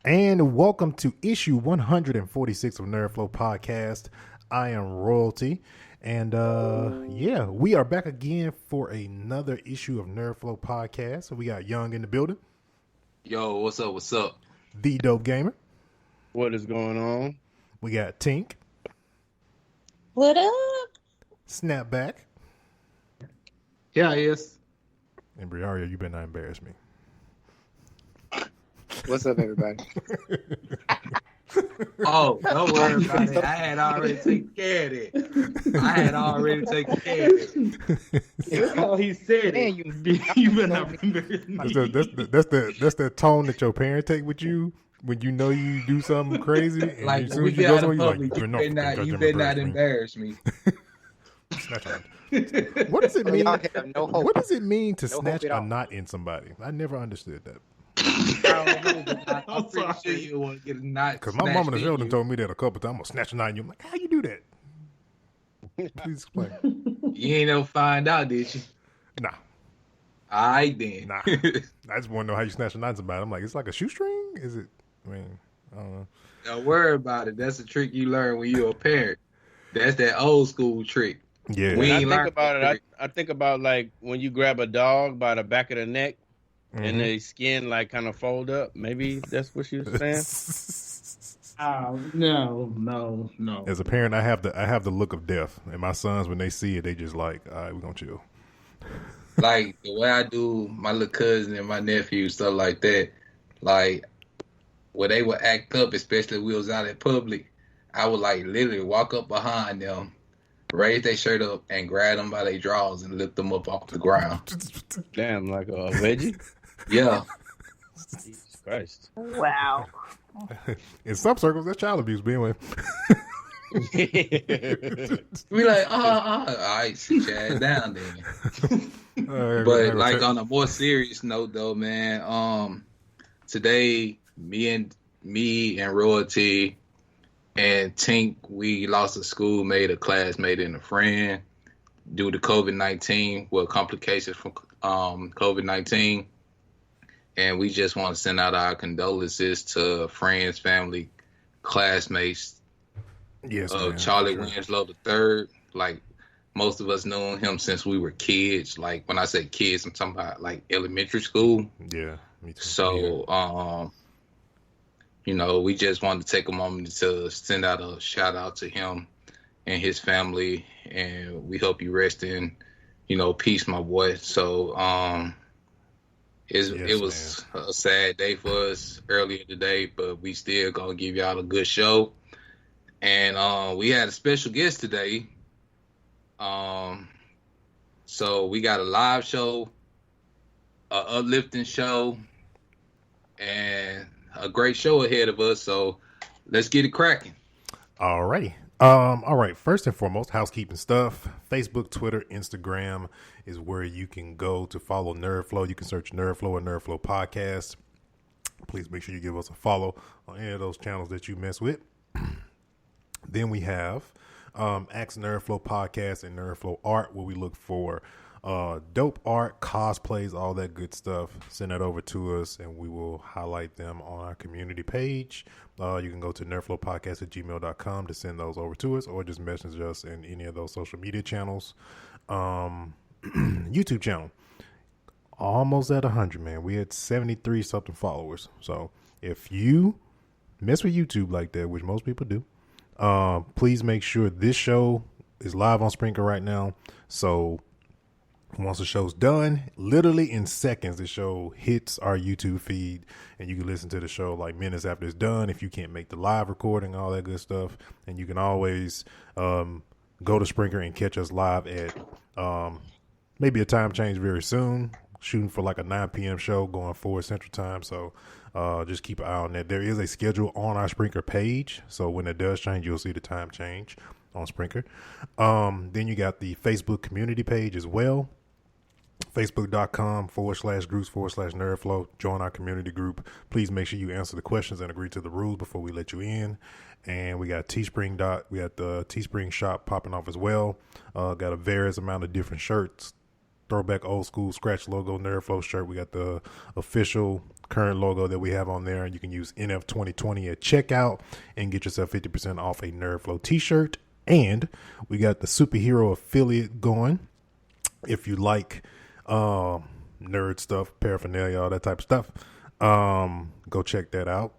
And welcome to issue 146 of NerdFlow Podcast. I am Royalty. And we are back again for another issue of NerdFlow Podcast. We got Young in the building. Yo, what's up? What's up? The Dope Gamer. What is going on? We got Tink. What up? Snapback. Yeah, yes. And Briaria, you better not embarrass me. What's up, everybody? Oh, don't worry about it. I had already taken care of it. That's how he said it. You better not embarrass me. That's the tone that your parents take with you when you know you do something crazy. And Like, as soon we as you get go out of somewhere, public, you're like, you better not embarrass me. Snatch a knot. What does it mean? Y'all have no hope. What does it mean to No hope snatch at a all. knot in somebody? I never understood that. I'm pretty sure you want to get a knot. Because my mama and snatched Sheldon in told me that a couple times. I'm gonna snatch a knot in you. I'm like, how you do that? Please explain. You ain't never find out, did you? Nah. All right, then. Nah. I just want to know how you snatch a knot in somebody. I'm like, it's like a shoestring? Is it? I mean, I don't know. Don't worry about it. That's a trick you learn when you're a parent. That's that old school trick. Yeah. We When I ain't think learned about that it, I think about like when you grab a dog by the back of the neck Mhm. and the skin like kind of fold up. Maybe that's what she was saying. No. As a parent, I have the look of death, and my sons, when they see it, they just like, all right, we're gonna chill. Like the way I do my little cousin and my nephew, stuff like that, like where they would act up, especially if we was out in public, I would like literally walk up behind them, raise their shirt up, and grab them by their drawers and lift them up off the ground. Damn, like a veggie. Yeah. Jesus Christ. Wow. In some circles, that's child abuse. But anyway, We like, all right, sit your ass down then. But like on a more serious note though, man, today me and Royalty and Tink, we lost a schoolmate, a classmate, and a friend due to COVID-19, well, complications from COVID-19. And we just want to send out our condolences to friends, family, classmates yes, of man, Charlie sure. Winslow III. Like, most of us known him since we were kids. Like, when I say kids, I'm talking about like elementary school. Yeah, me too. So, you know, we just wanted to take a moment to send out a shout out to him and his family, and we hope you rest in, peace, my boy. So, it was a sad day for us earlier today, but we still gonna give y'all a good show. And we had a special guest today. So we got a live show, a uplifting show, and a great show ahead of us. So let's get it cracking. Alrighty. All right. First and foremost, housekeeping stuff. Facebook, Twitter, Instagram is where you can go to follow NerdFlow. You can search NerdFlow or NerdFlow Podcast. Please make sure you give us a follow on any of those channels that you mess with. Then we have Ask NerdFlow Podcast and NerdFlow Art, where we look for dope art, cosplays, all that good stuff. Send that over to us, and we will highlight them on our community page. You can go to nerdflowpodcast@gmail.com to send those over to us, or just message us in any of those social media channels. YouTube channel, almost at 100, man. We had 73 something followers. So if you mess with YouTube like that, which most people do, please make sure this show is live on Sprinkle right now. So once the show's done, literally in seconds, the show hits our YouTube feed, and you can listen to the show like minutes after it's done if you can't make the live recording, all that good stuff. And you can always go to Sprinkle and catch us live at maybe a time change very soon, shooting for like a 9 p.m. show going forward Central Time. So just keep an eye on that. There is a schedule on our Sprinkle page, so when it does change, you'll see the time change on Sprinkle. Then you got the Facebook community page as well. Facebook.com/groups/nerdflow. Join our community group. Please make sure you answer the questions and agree to the rules before we let you in. And we got Teespring. We got the Teespring shop popping off as well. Got a various amount of different shirts. Throwback old school scratch logo NerdFlow shirt. We got the official current logo that we have on there. And you can use NF2020 at checkout and get yourself 50% off a NerdFlow t-shirt. And we got the superhero affiliate going. If you like nerd stuff, paraphernalia, all that type of stuff, go check that out.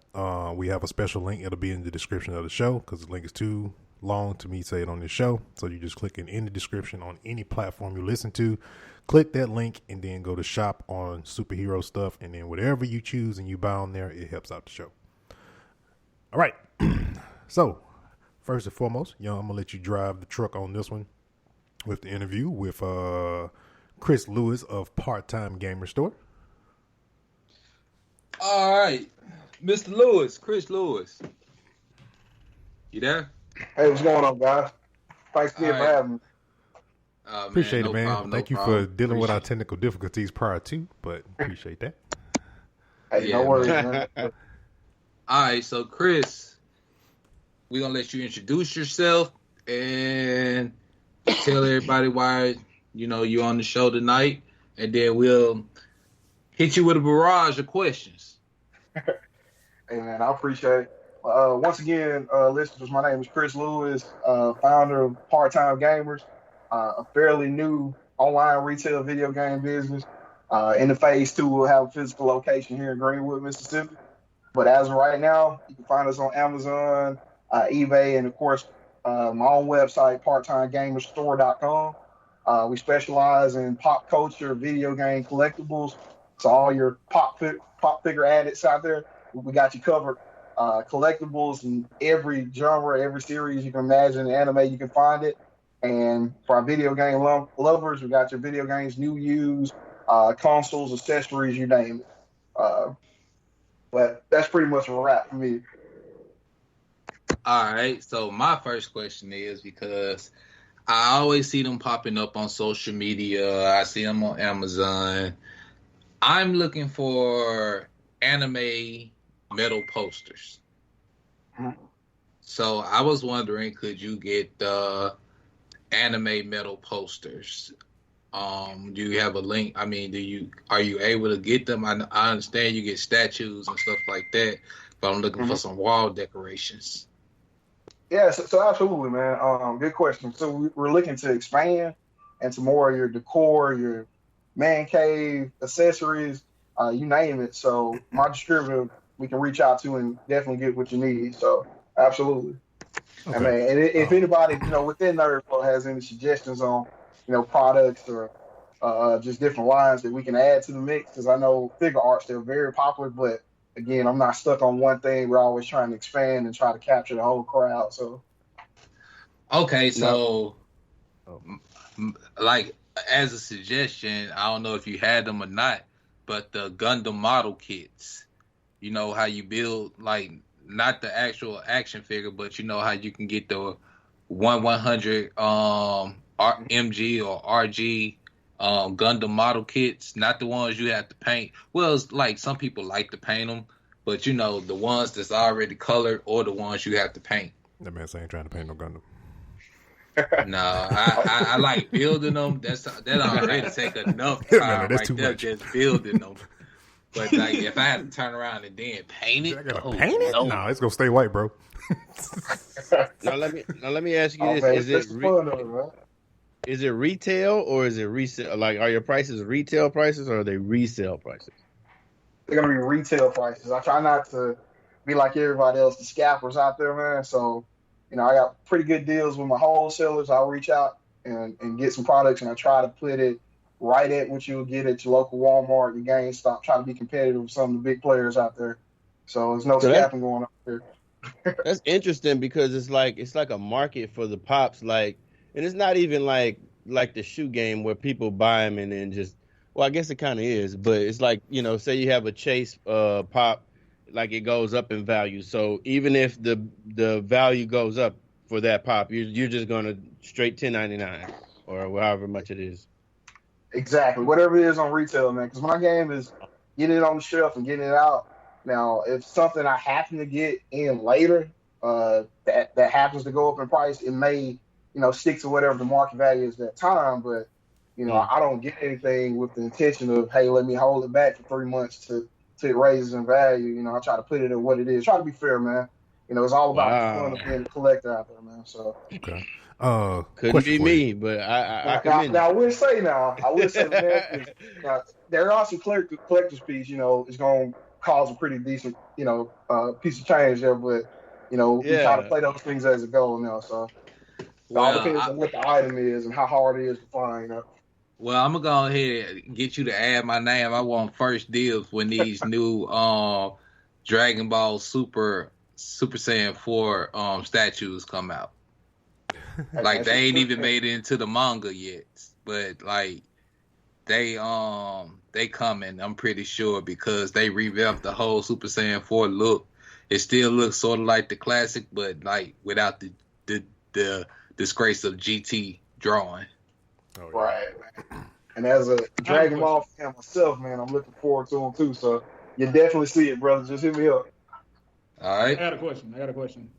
We have a special link. It'll be in the description of the show because the link is too long to me say it on this show. So you just click in the description on any platform you listen to. Click that link and then go to shop on superhero stuff. And then whatever you choose and you buy on there, it helps out the show. All right. So first and foremost, I'm going to let you drive the truck on this one with the interview with Chris Lewis of Part-Time Gamer Store. All right. Mr. Lewis, Chris Lewis. You there? Hey, what's going on, guys? Thanks again for having me. Appreciate it, man. Problem, Thank you for dealing with our technical difficulties prior to, but appreciate that. Hey, no worries, man. All right, so Chris, we're going to let you introduce yourself and tell everybody why, you're on the show tonight, and then we'll hit you with a barrage of questions. Hey, man, I appreciate it. Once again, listeners, my name is Chris Lewis, founder of Part-Time Gamers, a fairly new online retail video game business. In the phase 2, we'll have a physical location here in Greenwood, Mississippi. But as of right now, you can find us on Amazon, eBay, and of course, my own website, parttimegamerstore.com. We specialize in pop culture, video game collectibles. So all your pop figure addicts out there, we got you covered. Collectibles in every genre, every series you can imagine, anime, you can find it. And for our video game lovers, we got your video games, new, used, consoles, accessories, you name it. But that's pretty much a wrap for me. All right. So my first question is, because I always see them popping up on social media. I see them on Amazon. I'm looking for anime metal posters. So I was wondering, could you get the anime metal posters? Do you have a link? I mean, are you able to get them? I understand you get statues and stuff like that, but I'm looking for some wall decorations. Yeah, so absolutely, man. Good question. So we're looking to expand into more of your decor, your man cave, accessories, you name it. So my distributor, we can reach out to and definitely get what you need. So absolutely. Okay. I mean, and if anybody, within NerdFlow has any suggestions on, products or just different lines that we can add to the mix, because I know figure art's still very popular, but again, I'm not stuck on one thing. We're always trying to expand and try to capture the whole crowd. So, okay, so like as a suggestion, I don't know if you had them or not, but the Gundam model kits. You know how you build, like, not the actual action figure, but you know how you can get the 1/100 MG or RG Gundam model kits, not the ones you have to paint. Well, it's like some people like to paint them, but the ones that's already colored or the ones you have to paint. That man ain't trying to paint no Gundam. No, I like building them. That already take enough time right there just building them. But like, if I had to turn around and then paint it, I gotta paint it? No, it's gonna stay white, bro. Now let me ask you this: is it retail or is it resale? Like, are your prices retail prices or are they resale prices? They're gonna be retail prices. I try not to be like everybody else, the scalpers out there, man. So, I got pretty good deals with my wholesalers. I'll reach out and get some products, and I try to put it right at what you'll get at your local Walmart, your GameStop. Try to be competitive with some of the big players out there. So there's no scalping going on here. That's interesting because it's like a market for the pops, like, and it's not even like the shoe game where people buy them and then just, well, I guess it kind of is, but it's like, say you have a Chase pop, like it goes up in value. So even if the value goes up for that pop, you're just gonna straight $10.99 or however much it is. Exactly. Whatever it is on retail, man. Because my game is getting it on the shelf and getting it out. Now, if something I happen to get in later that happens to go up in price, it may, stick to whatever the market value is at that time. But, I don't get anything with the intention of, hey, let me hold it back for 3 months to if it raises in value, you know, I try to put it at what it is. Try to be fair, man. You know, it's all about the fun of being a collector out there, man. So okay. Couldn't be me, but I commend now I would say, man, there are some collector's piece, you know, it's going to cause a pretty decent, you know, piece of change there, but, you know, we try to play those things as a goal now. So it all depends on what the item is and how hard it is to find, you know. Well, I'm gonna go ahead and get you to add my name. I want first dibs when these new Dragon Ball Super Saiyan 4 statues come out. Like they ain't even made it into the manga yet, but like they coming. I'm pretty sure because they revamped the whole Super Saiyan 4 look. It still looks sort of like the classic, but like without the disgrace of GT drawing. Oh, yeah. Right, man. And as a Dragon Ball fan myself, man, I'm looking forward to them too. So you definitely see it, brother. Just hit me up. All right. I got a question.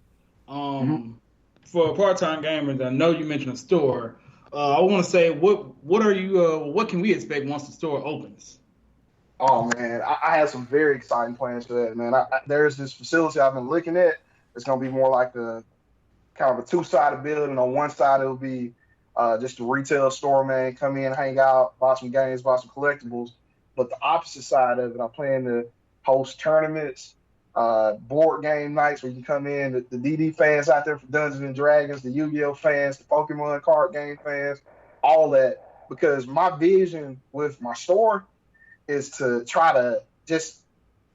For part-time gamers, I know you mentioned a store. I want to say, what can we expect once the store opens? Oh man, I have some very exciting plans for that, man. There's this facility I've been looking at. It's gonna be more like a kind of a two-sided building. On one side, it'll be just a retail store, man. Come in, hang out, buy some games, buy some collectibles. But the opposite side of it, I plan to host tournaments, board game nights where you come in, the DD fans out there for Dungeons and Dragons, the Yu-Gi-Oh fans, the Pokemon card game fans, all that. Because my vision with my store is to try to just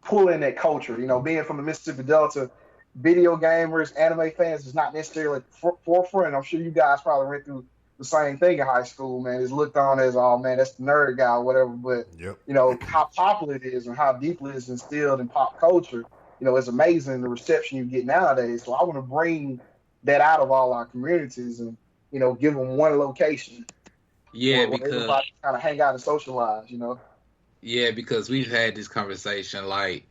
pull in that culture. You know, being from the Mississippi Delta, video gamers, anime fans is not necessarily at the forefront. I'm sure you guys probably went through the same thing in high school, man. It's looked on as, oh, man, that's the nerd guy or whatever. But, you know, how popular it is and how deeply it's instilled in pop culture, you know, it's amazing the reception you get nowadays. So I want to bring that out of all our communities and, you know, give them one location. Yeah, where because everybody kind of hang out and socialize, you know. Yeah, because we've had this conversation. Like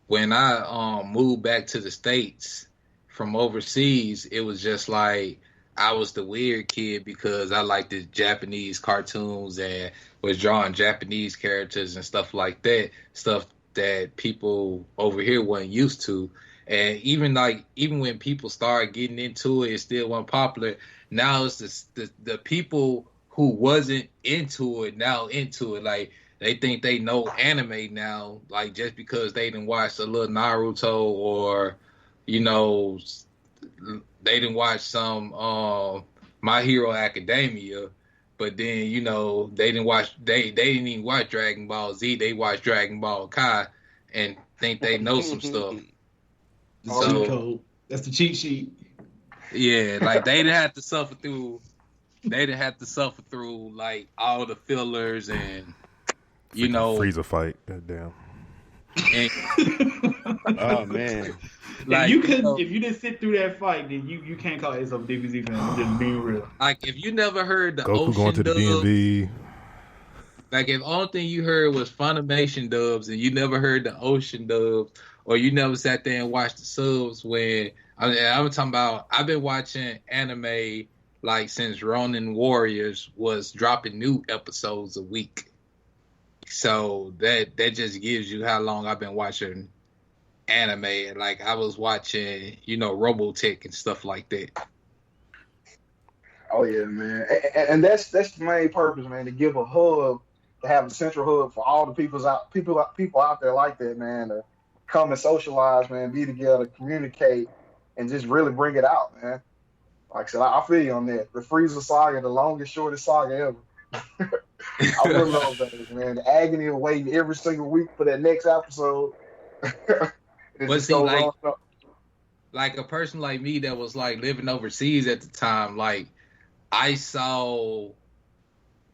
when I moved back to the States from overseas, it was just like I was the weird kid because I liked the Japanese cartoons and was drawing Japanese characters and stuff like that, stuff that people over here weren't used to. And even when people started getting into it, it still wasn't popular. Now it's the people who wasn't into it now into it. Like they think they know anime now, like just because they didn't watch a little Naruto or, you know, they didn't watch some My Hero Academia, but then, you know, they didn't even watch Dragon Ball Z. They watched Dragon Ball Kai and think they know some stuff. So that's the cheat sheet. Yeah, like they didn't have to suffer through like all the fillers and you know Frieza fight. Goddamn. And, oh man. Like, if you didn't sit through that fight, then you can't call yourself a DBZ fan. Just being real. Like if you never heard the Goku Ocean going to the DMV. Like if only thing you heard was Funimation dubs and you never heard the Ocean dubs, or you never sat there and watched the subs when I'm talking about I've been watching anime like since Ronin Warriors was dropping new episodes a week. So that just gives you how long I've been watching anime. And like I was watching, you know, Robotech and stuff like that. Oh yeah, man. And that's the main purpose, man, to give a hub, to have a central hub for all the people out there like that, man, to come and socialize, man, be together, communicate, and just really bring it out, man. Like I said, I feel you on that. The Frieza saga, the longest, shortest saga ever. I remember those days, man. The agony of waiting every single week for that next episode. But see, like a person like me that was like living overseas at the time, like I saw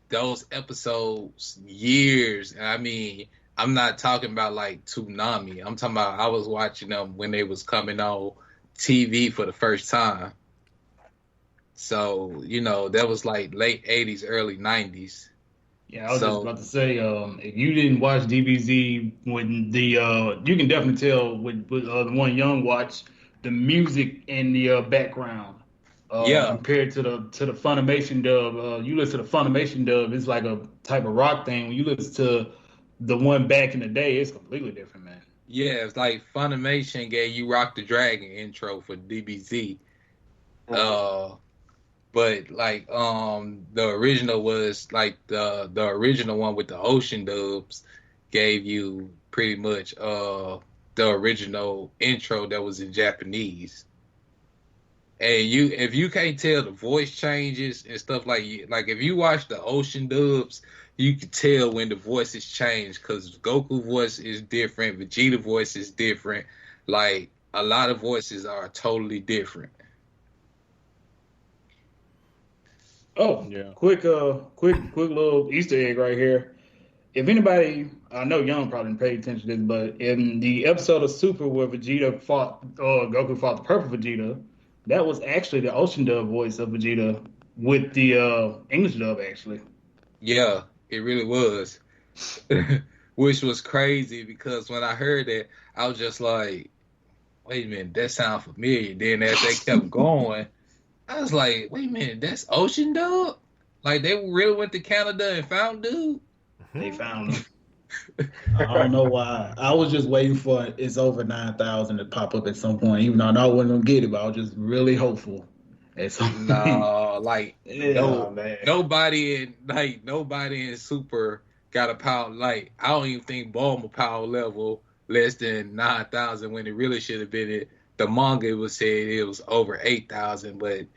those episodes years. And I mean, I'm not talking about like Toonami. I'm talking about I was watching them when they was coming on TV for the first time. So, you know, that was like late 80s, early 90s. Yeah, I was just about to say, if you didn't watch DBZ when you can definitely tell with the one Young watched the music in the background. Compared to the Funimation dub, you listen to the Funimation dub, it's like a type of rock thing. When you listen to the one back in the day is completely different, man. Yeah, it's like Funimation gave you Rock the Dragon intro for DBZ. But like the original was like the original one with the ocean dubs gave you pretty much the original intro that was in Japanese. And if you can't tell the voice changes and stuff like if you watch the ocean dubs, you can tell when the voices change because Goku voice is different, Vegeta voice is different. Like a lot of voices are totally different. Oh yeah, quick little Easter egg right here. If anybody, I know Young probably didn't pay attention to this, but in the episode of Super where Goku fought the Purple Vegeta, that was actually the ocean dub voice of Vegeta with the English dub, actually. Yeah, it really was. Which was crazy because when I heard that, I was just like, wait a minute, that sounds familiar. Then as they kept going, I was like, wait a minute, that's ocean dub? Like they really went to Canada and found dude? They found him. I don't know why. I was just waiting for it's over 9,000 to pop up at some point, even though I know I wasn't gonna get it, but I was just really hopeful at some point. No, like nobody in Super got a power. Like I don't even think Bulma power level less than 9,000 when it really should have been it. The manga was said it was over 8,000, but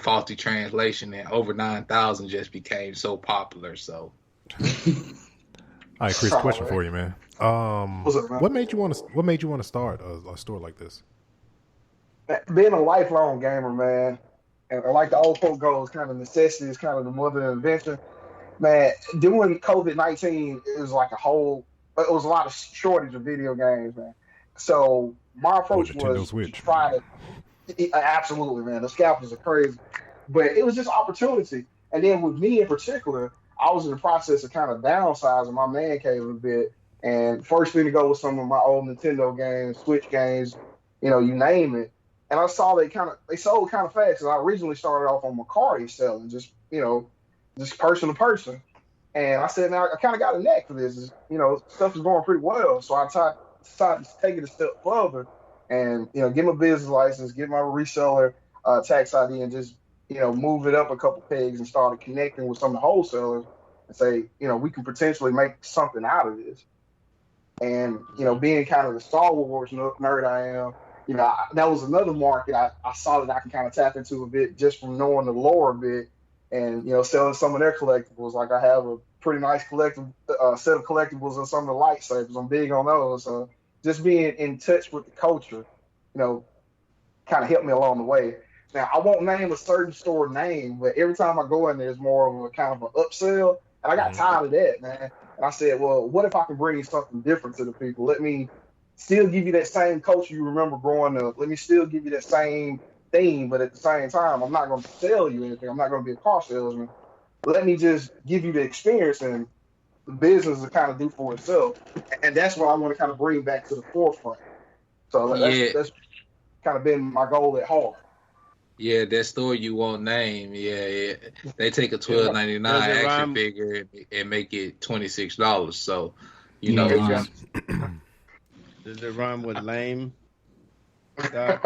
faulty translation and over 9,000 just became so popular. So. All right, Chris, question for you, man. What's up, man? What made you want to start a store like this? Being a lifelong gamer, man, and like the old quote goes, kind of necessity is kind of the mother of invention. Man, doing COVID-19, it was a lot of shortage of video games, man. So my approach was to try to, absolutely, man, the scalpers are crazy, but it was just opportunity. And then with me in particular, I was in the process of kind of downsizing my man cave a bit, and first thing to go was some of my old Nintendo games, Switch games, you name it. And I saw they sold kind of fast. And I originally started off on Macari selling, just person to person. And I said, now I kind of got a neck for this. Stuff is going pretty well. So I decided to take it a step further and, get my business license, get my reseller tax ID, and just move it up a couple pegs and started connecting with some of the wholesalers and say, we can potentially make something out of this. And, being kind of the Star Wars nerd I am, that was another market I saw that I can kind of tap into a bit just from knowing the lore a bit and, selling some of their collectibles. Like I have a pretty nice set of collectibles and some of the lightsabers. I'm big on those. Just being in touch with the culture, kind of helped me along the way. Now, I won't name a certain store name, but every time I go in there, it's more of a kind of an upsell. And I got tired of that, man. And I said, well, what if I can bring something different to the people? Let me still give you that same culture you remember growing up. Let me still give you that same theme, but at the same time, I'm not going to sell you anything. I'm not going to be a car salesman. Let me just give you the experience, and the business will kind of do for itself. And that's what I want to kind of bring back to the forefront. So that's kind of been my goal at heart. Yeah, that store you won't name. Yeah. They take a $12.99 action figure and make it $26. So, Does it rhyme with lame? There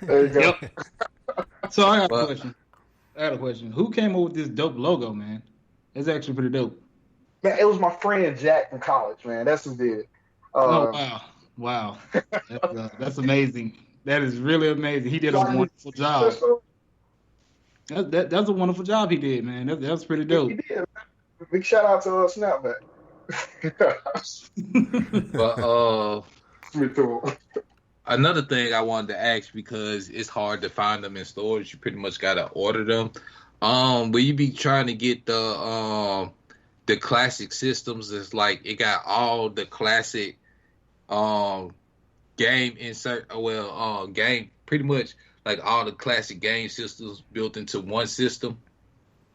you go. Yep. So I got a question. Who came up with this dope logo, man? It's actually pretty dope. Man, it was my friend Jack from college, man. That's who did it. Wow. That's amazing. That is really amazing. He did a wonderful job. That's a wonderful job he did, man. That's pretty dope. He did. Big shout out to Snapback. But another thing I wanted to ask, because it's hard to find them in stores, you pretty much gotta order them. Will you be trying to get the classic systems? It's like it got all the classic game game, pretty much like all the classic game systems built into one system.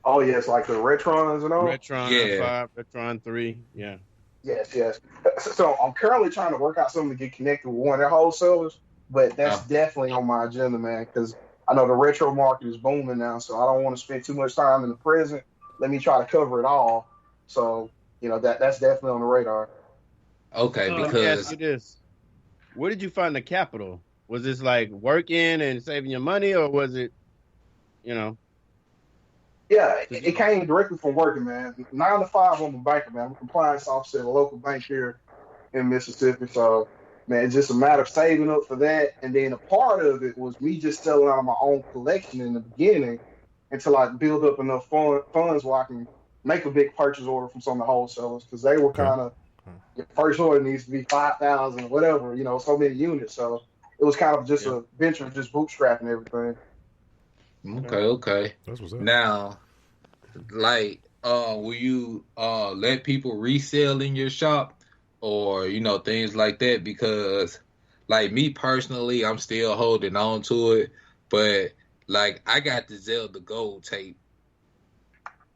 Oh yes, like the Retrons and all. Retron 5, Retron 3, yeah. Yes. So I'm currently trying to work out something to get connected with one of their wholesalers, but that's definitely on my agenda, man, because I know the retro market is booming now, so I don't want to spend too much time in the present. Let me try to cover it all. So that's definitely on the radar. Okay, Let me ask because you this: where did you find the capital? Was this like working and saving your money, or was it, Yeah, it came directly from working, man. 9 to 5, I'm a banker, man. I'm a compliance officer at a local bank here in Mississippi. So, man, it's just a matter of saving up for that. And then a part of it was me just selling out of my own collection in the beginning until I build up enough funds where I can make a big purchase order from some of the wholesalers because they were kind of, your first order needs to be 5,000, whatever, so many units. So it was kind of just a venture, just bootstrapping everything. Okay. That's what's up. Now, like, will you let people resell in your shop or things like that? Because, like, me personally, I'm still holding on to it, but like I got the Zelda Gold tape,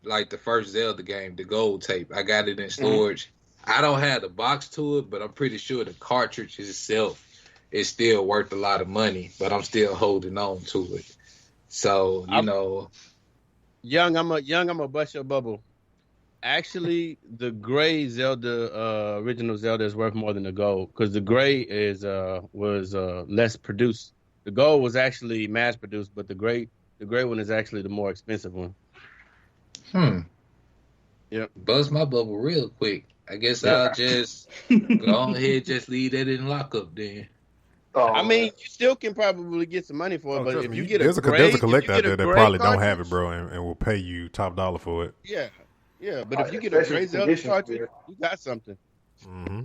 like the first Zelda game, the Gold tape. I got it in storage. I don't have the box to it, but I'm pretty sure the cartridge itself is still worth a lot of money. But I'm still holding on to it. So Young, I'm gonna bust your bubble. Actually, the gray Zelda, original Zelda, is worth more than the gold because the gray was less produced. The gold was actually mass produced, but the gray one is actually the more expensive one. Yep. Bust my bubble real quick. I guess I'll just go ahead, just leave that in lockup then. I mean, you still can probably get some money for it, but if you get there's a collector out there that probably don't have it, bro, and will pay you top dollar for it. Yeah, but if you get a gray Zelda cartridge, you got something. Mm-hmm.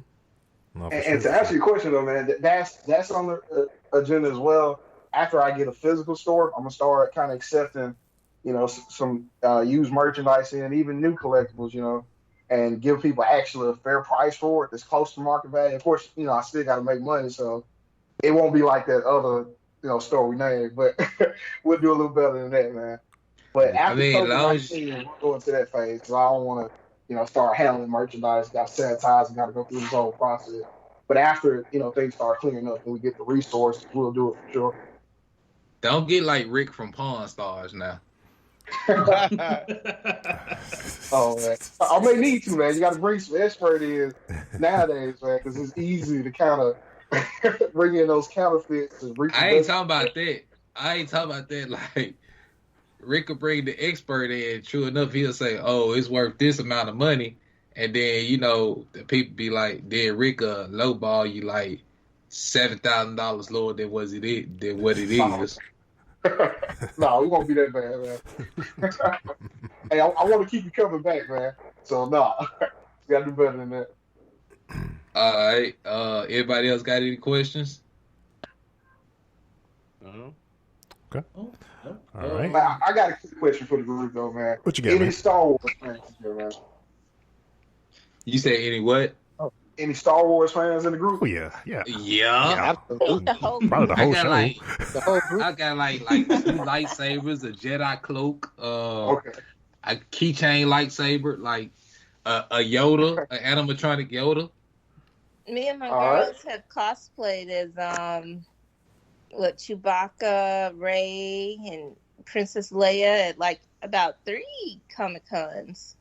No, and to answer your question though, man, that's on the agenda as well. After I get a physical store, I'm gonna start kind of accepting, some used merchandise and even new collectibles, and give people actually a fair price for it that's close to market value. Of course, I still got to make money, so it won't be like that other, store we named, but we'll do a little better than that, man. But after we'll go into that phase because I don't want to, start handling merchandise, got to sanitize, and got to go through this whole process. But after, things start clearing up and we get the resources, we'll do it for sure. Don't get like Rick from Pawn Stars now. Oh, man. I may need to, man. You got to bring some expert in nowadays, man, because it's easy to kind of bring in those counterfeits. I ain't talking about that. Like, Rick will bring the expert in. True enough, he'll say, "Oh, it's worth this amount of money," and then the people be like, "Then Rick lowball you like $7,000 lower than what it is." No, we won't be that bad, man. Hey, I want to keep you coming back, man. So we gotta do better than that. All right. Everybody else got any questions? Okay. All right. Man, I got a quick question for the group, though, man. What you got, Any man? Star Wars fans here, man? You say any what? Any Star Wars fans in the group? Oh yeah. Absolutely. Probably the whole show. The whole group. I got like 2 lightsabers, a Jedi cloak, a keychain lightsaber, like a Yoda, an animatronic Yoda. Me and my girls have cosplayed as Chewbacca, Rey, and Princess Leia at like about 3 Comic Cons.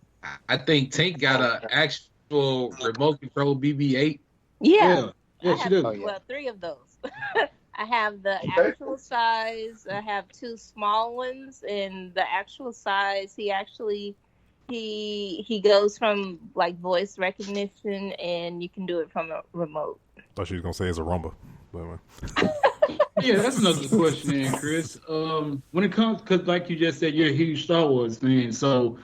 I think Tink got an actual remote control BB-8. Yeah, she does. Well, 3 of those. I have the actual size. I have 2 small ones, and the actual size. He goes from like voice recognition, and you can do it from a remote. Thought she was gonna say it's a Rumba. Yeah, that's another question, Chris. When it comes, because like you just said, you're a huge Star Wars fan. So,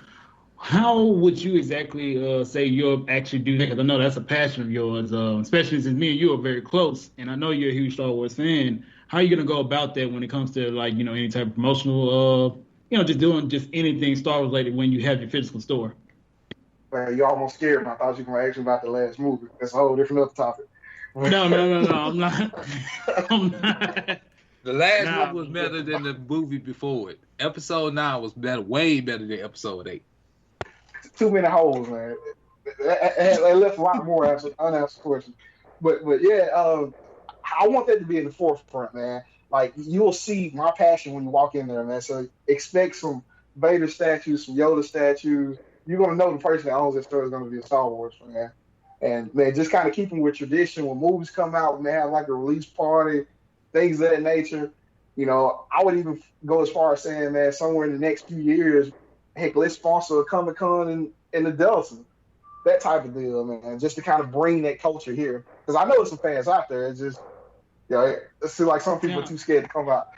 how would you exactly say you'll actually do that? Because I know that's a passion of yours, especially since me and you are very close, and I know you're a huge Star Wars fan. How are you gonna go about that when it comes to like any type of promotional, just doing just anything Star Wars related when you have your physical store? Man, you almost scared me. I thought you were going to ask me about the last movie. That's a whole different other topic. No, I'm not. The last movie was better than the movie before it. Episode 9 was way better than Episode 8. Too many holes, man. They left a lot more unanswered questions. But yeah, I want that to be in the forefront, man. Like, you'll see my passion when you walk in there, man. So expect some Vader statues, some Yoda statues, you're gonna know the person that owns that store is gonna be a Star Wars fan. And man, just kind of keeping with tradition when movies come out, when they have like a release party, things of that nature. You know, I would even go as far as saying, man, somewhere in the next few years, heck, let's sponsor a Comic-Con in the Delta. That type of deal, man, just to kind of bring that culture here. Because I know there's some fans out there. It's just, you know, it seems like some people are too scared to come out.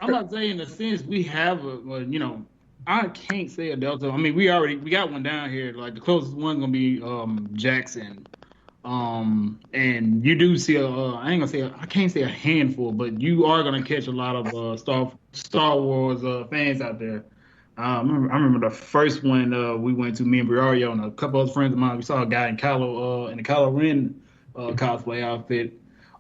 I'm not saying in the sense we have you know, I can't say a Delta. I mean, we got one down here. Like the closest one's gonna be Jackson. And you do see I can't say a handful, but you are gonna catch a lot of Star Wars fans out there. I remember the first one we went to, me and Briario and a couple other friends of mine. We saw a guy in the Kylo Ren cosplay outfit.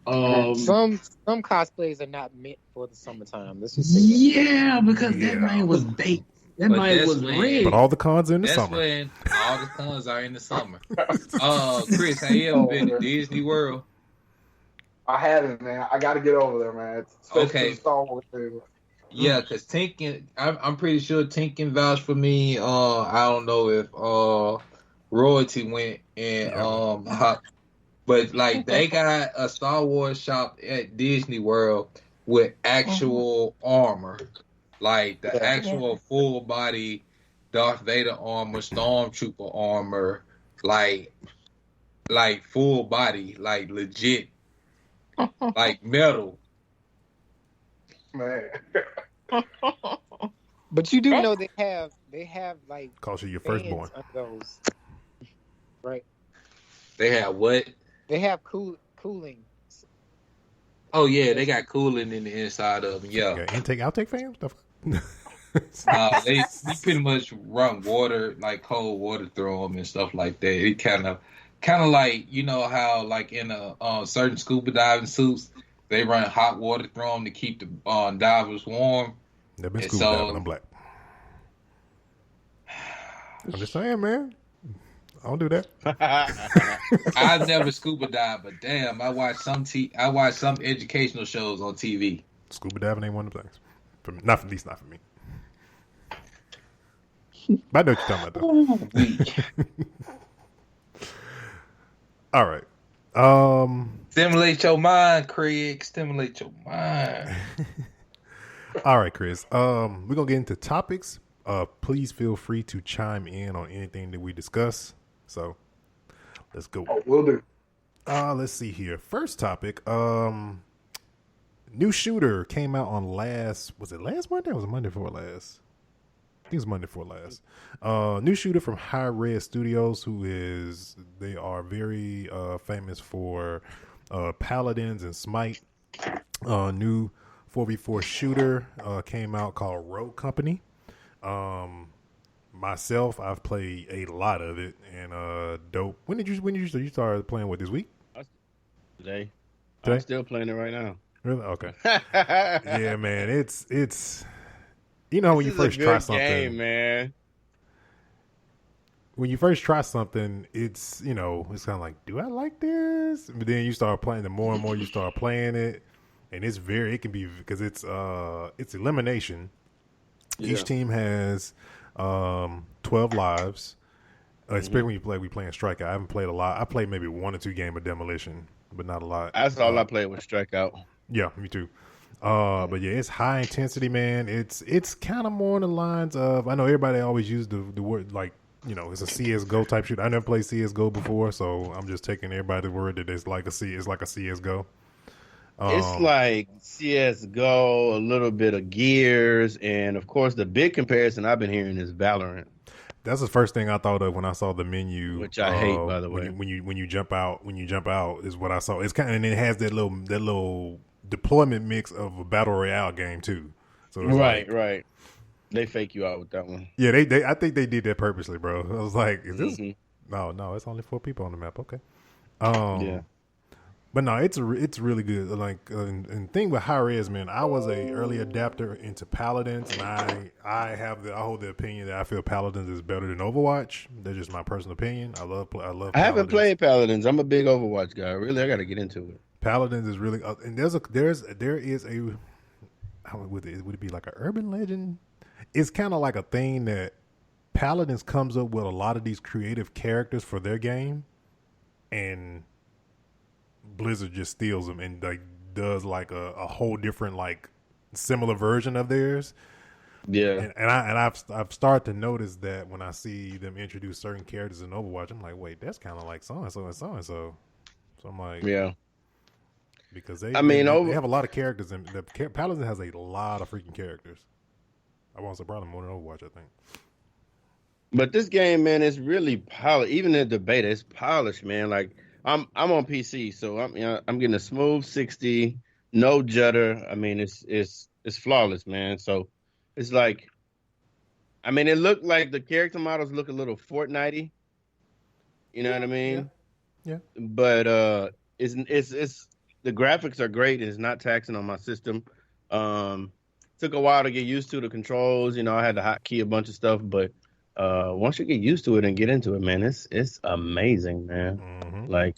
Some cosplays are not meant for the summertime. Let's just say yeah, because that man was baked. That man was red. But all the cons are in the summer. When all the cons are in the summer. Chris, have you ever been to Disney World? I haven't, man. I got to get over there, man. Okay. Star Wars thing. Yeah, because Tink, I'm pretty sure Tink can vouch for me. I don't know if Royalty went and but like they got a Star Wars shop at Disney World with actual armor, like the actual full body Darth Vader armor, Stormtrooper armor, like full body, like legit, like metal. Man. But you do know they have like calls you your firstborn. Those, right? They have what? They have cooling. Oh yeah, they got cooling in the inside of them. Yeah. Intake, outtake fans stuff. They pretty much run water, like cold water through them and stuff like that. It kind of like, you know how like in a certain scuba diving suits they run hot water through them to keep the divers warm. They've been scuba diving. I'm black. I'm just saying, man. I don't do that. I've never scuba dived, but damn, I watch some educational shows on TV. Scuba diving ain't one of the things. At least not for me. But I know what you're talking about, though. All right. Stimulate your mind, Craig. Stimulate your mind. All right, Chris. We're gonna get into topics. Please feel free to chime in on anything that we discuss. So let's go. Oh, will do. Let's see here. First topic. New shooter came out on was it last Monday or was it Monday before last? I think it was Monday before last. New shooter from High Red Studios, they are very famous for Paladins and Smite. New 4v4 shooter came out called Rogue Company. Myself, I've played a lot of it and dope. When did you start playing with this week? Today? I'm still playing it right now. Really? Okay. Yeah, man. It's you know when you first try something, game, man. When you first try something, it's it's kind of like, do I like this? But then you start playing. The more and more you start playing it, and it can be because it's elimination. Yeah. Each team has 12 lives. Especially when we playing Strikeout. I haven't played a lot. I played maybe 1 or 2 games of Demolition, but not a lot. That's all I played with Strikeout. Yeah, me too. But yeah, it's high intensity, man. It's kind of more on the lines of, I know everybody always use the word like, it's a CS:GO type shooter. I never played CS:GO before, so I'm just taking everybody's word that it's like a CS:GO. It's like CS:GO, a little bit of Gears, and of course the big comparison I've been hearing is Valorant. That's the first thing I thought of when I saw the menu, which I hate, by the way. When you jump out is what I saw. It's and it has that little deployment mix of a battle royale game too. So right. They fake you out with that one. Yeah, they I think they did that purposely, bro. I was like, is this? No, it's only 4 people on the map. Okay. Yeah. But no, it's really good. Like, and thing with high res, man, I was a early adapter into Paladins, and I hold the opinion that I feel Paladins is better than Overwatch. That's just my personal opinion. I love. Paladins. I haven't played Paladins. I'm a big Overwatch guy. Really, I got to get into it. Paladins is really, and there is a, how would it be like an urban legend? It's kind of like a thing that Paladins comes up with a lot of these creative characters for their game, and Blizzard just steals them and like does like a whole different like similar version of theirs. Yeah, and I've started to notice that when I see them introduce certain characters in Overwatch, I'm like, wait, that's kind of like so and so and so and so. So I'm like, yeah, because they I mean, they have a lot of characters, and the Paladin has a lot of freaking characters. I won't say probably more than Overwatch, I think. but this game, man, is really polished. Even in the beta, it's polished, man. Like I'm on PC, so I'm getting a smooth 60, no judder. I mean, it's flawless, man. So it's like, I mean, it looked like the character models look a little Fortnite-y. You know what I mean? Yeah. But it's the graphics are great. It's not taxing on my system. Took a while to get used to the controls. You know, I had to hotkey a bunch of stuff, but once you get used to it and get into it, man, it's amazing, man. Mm-hmm. Like,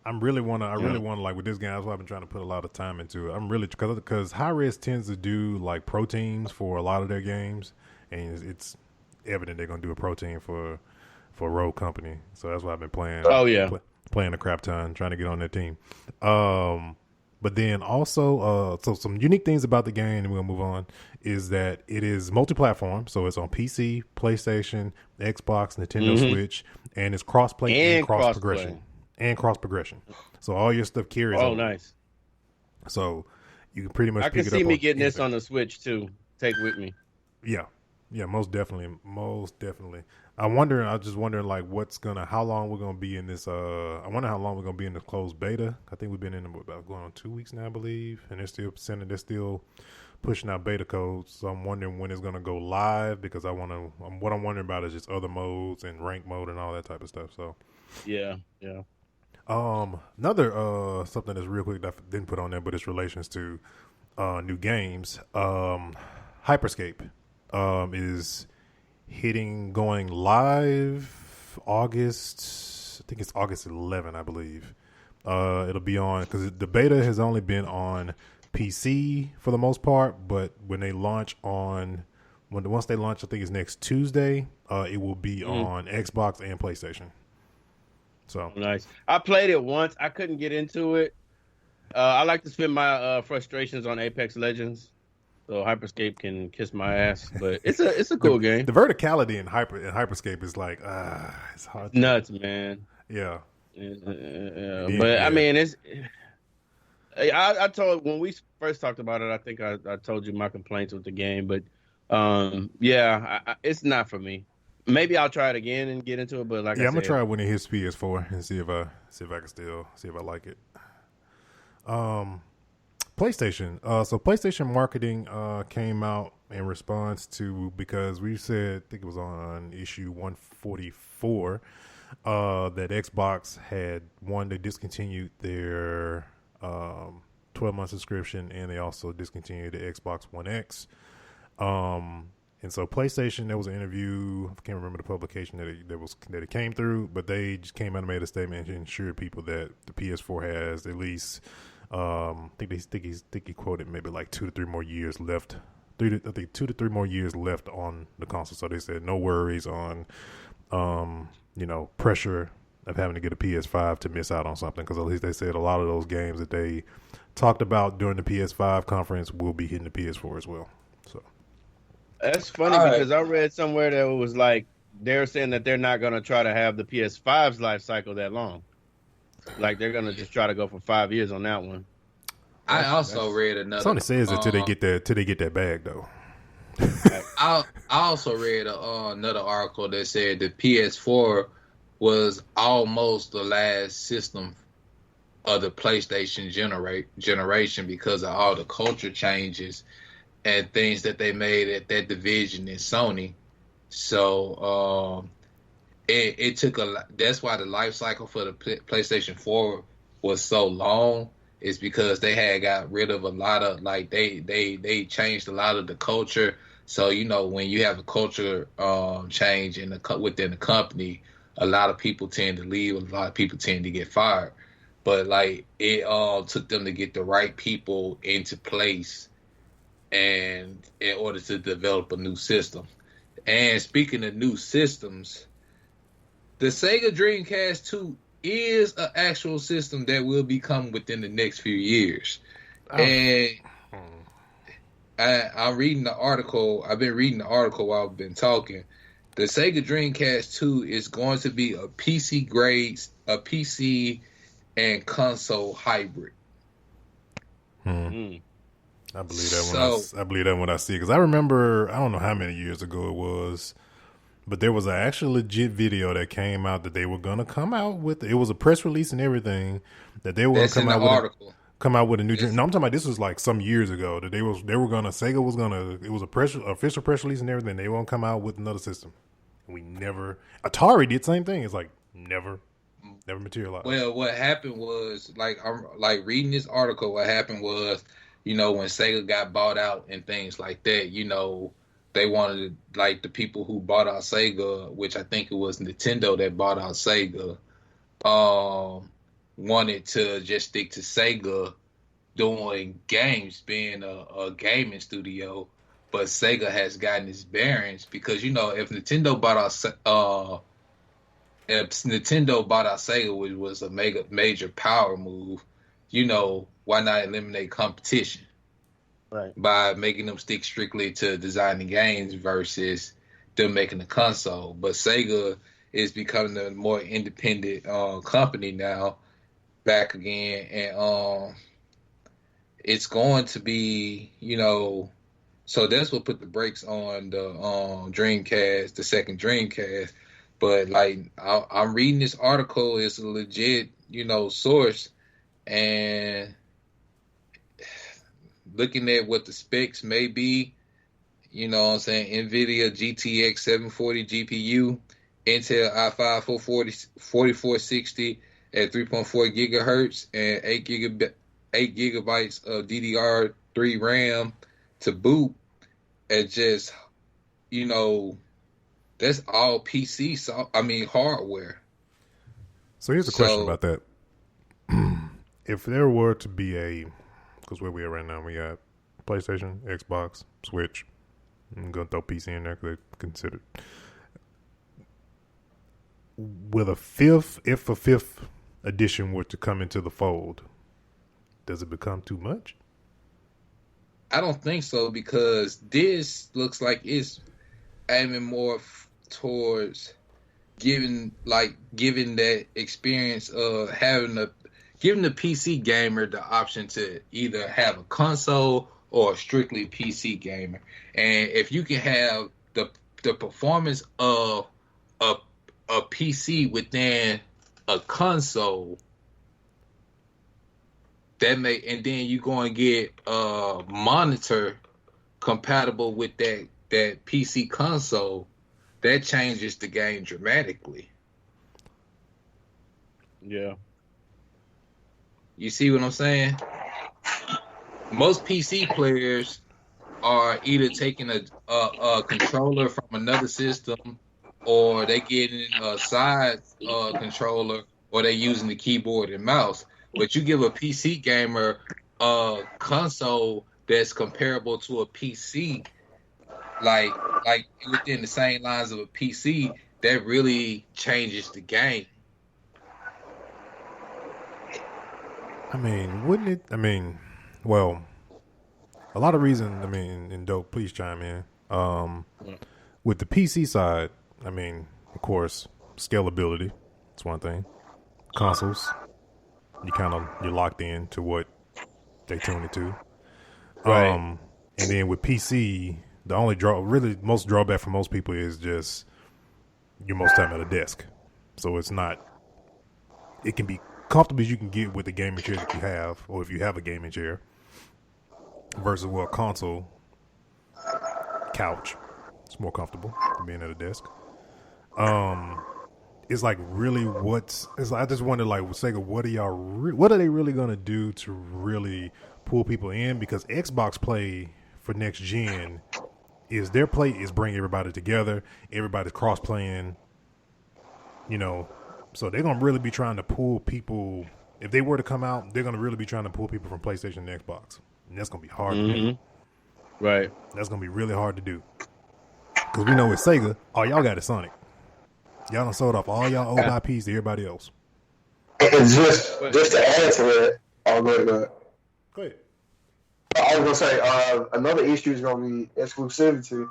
I really want to like with this game. That's why I've been trying to put a lot of time into it. I'm really because Hi-Res tends to do like proteins for a lot of their games, and it's evident they're gonna do a protein for Rogue Company. So that's why I've been playing. Oh yeah, playing a crap ton, trying to get on their team. But then also, so some unique things about the game, and we're gonna move on, is that it is multi-platform. So it's on PC, PlayStation, Xbox, Nintendo Switch, and it's cross-play and cross-progression. And cross-progression. So all your stuff carries over. Nice. So you can pretty much pick it up. I can see me getting anything. this on the Switch too. Take with me. Yeah, most definitely. I was just wondering like how long we're gonna be in this. I wonder how long we're gonna be in the closed beta. I think we've been in about going on 2 weeks now, I believe, and they're still pushing out beta codes. So I'm wondering when it's gonna go live, because what I'm wondering about is just other modes and rank mode and all that type of stuff. So yeah. Another something that's real quick that I didn't put on there, but it's relations to new games. Hyperscape is going live August. I think it's August 11, I believe. It'll be on, because the beta has only been on PC for the most part, but when they launch once they launch, I think it's next Tuesday. It will be on Xbox and PlayStation. So nice. I played it once. I couldn't get into it. I like to spend my frustrations on Apex Legends, so Hyperscape can kiss my ass. But it's a cool game. The verticality in Hyperscape is like it's hard. Nuts, man. Yeah. But I mean, it's. I told when we first talked about it, I think I told you my complaints with the game, but it's not for me. Maybe I'll try it again and get into it, but I'm gonna try it when it hits PS4 and see if I can still see if I like it. PlayStation. So PlayStation marketing came out in response to, because we said, I think it was on issue 144, that Xbox had they discontinued their 12-month subscription, and they also discontinued the Xbox One X. And so PlayStation, there was an interview, I can't remember the publication that it came through, but they just came out and made a statement and assured people that the PS4 has at least, I think he quoted maybe like 2 to 3 more years left. 2 to 3 more years left on the console. So they said no worries on, pressure of having to get a PS5 to miss out on something, because at least they said a lot of those games that they talked about during the PS5 conference will be hitting the PS4 as well. So. That's funny because I read somewhere that it was like they're saying that they're not going to try to have the PS5's life cycle that long. Like they're going to just try to go for 5 years on that one. I also read another. Sony says it till they get that bag though. I also read another article that said the PS4 was almost the last system of the PlayStation generation because of all the culture changes and things that they made at that division in Sony. So it took that's why the life cycle for the PlayStation 4 was so long, is because they had got rid of a lot of, like, they changed a lot of the culture. So, when you have a culture change within the company, a lot of people tend to leave, a lot of people tend to get fired. But like it took them to get the right people into place, and in order to develop a new system. And speaking of new systems, the Sega Dreamcast 2 is an actual system that will be coming within the next few years. Oh. And I'm reading the article. I've been reading the article while I've been talking. The Sega Dreamcast 2 is going to be a PC and console hybrid. I believe that I believe that when I see it, because I remember, I don't know how many years ago it was, but there was an actual legit video that came out that they were gonna come out with. It was a press release and everything that they were gonna come out with a new. No, I'm talking about this was like some years ago that they were gonna, Sega was gonna. It was official press release and everything. They won't come out with another system. We never. Atari did same thing. It's like never materialized. Well, what happened was I'm reading this article. What happened was, when Sega got bought out and things like that, they wanted, the people who bought out Sega, which I think it was Nintendo that bought out Sega, wanted to just stick to Sega doing games, being a gaming studio. But Sega has gotten its bearings because, if Nintendo bought out Sega, which was a major power move, why not eliminate competition? Right. By making them stick strictly to designing games versus them making a console. But Sega is becoming a more independent company now, back again, and it's going to be, so that's what put the brakes on the Dreamcast, the second Dreamcast. But I'm reading this article, it's a legit, source, and looking at what the specs may be, NVIDIA GTX 740 GPU, Intel i5 4460 at 3.4 gigahertz and 8 gigabytes of DDR3 RAM to boot, and just, that's all PC, hardware. So here's a question about that. If there were to be because where we are right now, we got PlayStation, Xbox, Switch. I'm going to throw PC in there because they're considered. If a fifth edition were to come into the fold, does it become too much? I don't think so, because this looks like it's aiming more towards giving that experience of giving the PC gamer the option to either have a console or a strictly PC gamer. And if you can have the performance of a PC within a console, and then you go and get a monitor compatible with that PC console, that changes the game dramatically. Yeah. You see what I'm saying? Most PC players are either taking a controller from another system, or they getting a side controller, or they using the keyboard and mouse. But you give a PC gamer a console that's comparable to a PC, like within the same lines of a PC, that really changes the game. Wouldn't it? Well, a lot of reasons. And Dope, please chime in. With the PC side, of course, scalability. It's one thing. Consoles, you're locked in to what they tune it to. Right. And then with PC, the only most drawback for most people is just you're most time at a desk. So it's not. It can be comfortable as you can get with the gaming chair that you have, or if you have a gaming chair, versus a console couch. It's more comfortable than being at a desk. It's like really I just wonder, Sega, what are they really gonna do to really pull people in? Because Xbox Play for next gen is their play is bring everybody together, everybody's cross playing, so they're going to really be trying to pull people. If they were to come out, they're going to really be trying to pull people from PlayStation and Xbox. And that's going to be hard to do. Right. That's going to be really hard to do. Because we know with Sega, all y'all got is Sonic. Y'all done sold off all y'all old IPs to everybody else. And just to add to that, I'll go ahead. Go ahead. I was gonna say another issue is gonna be exclusivity.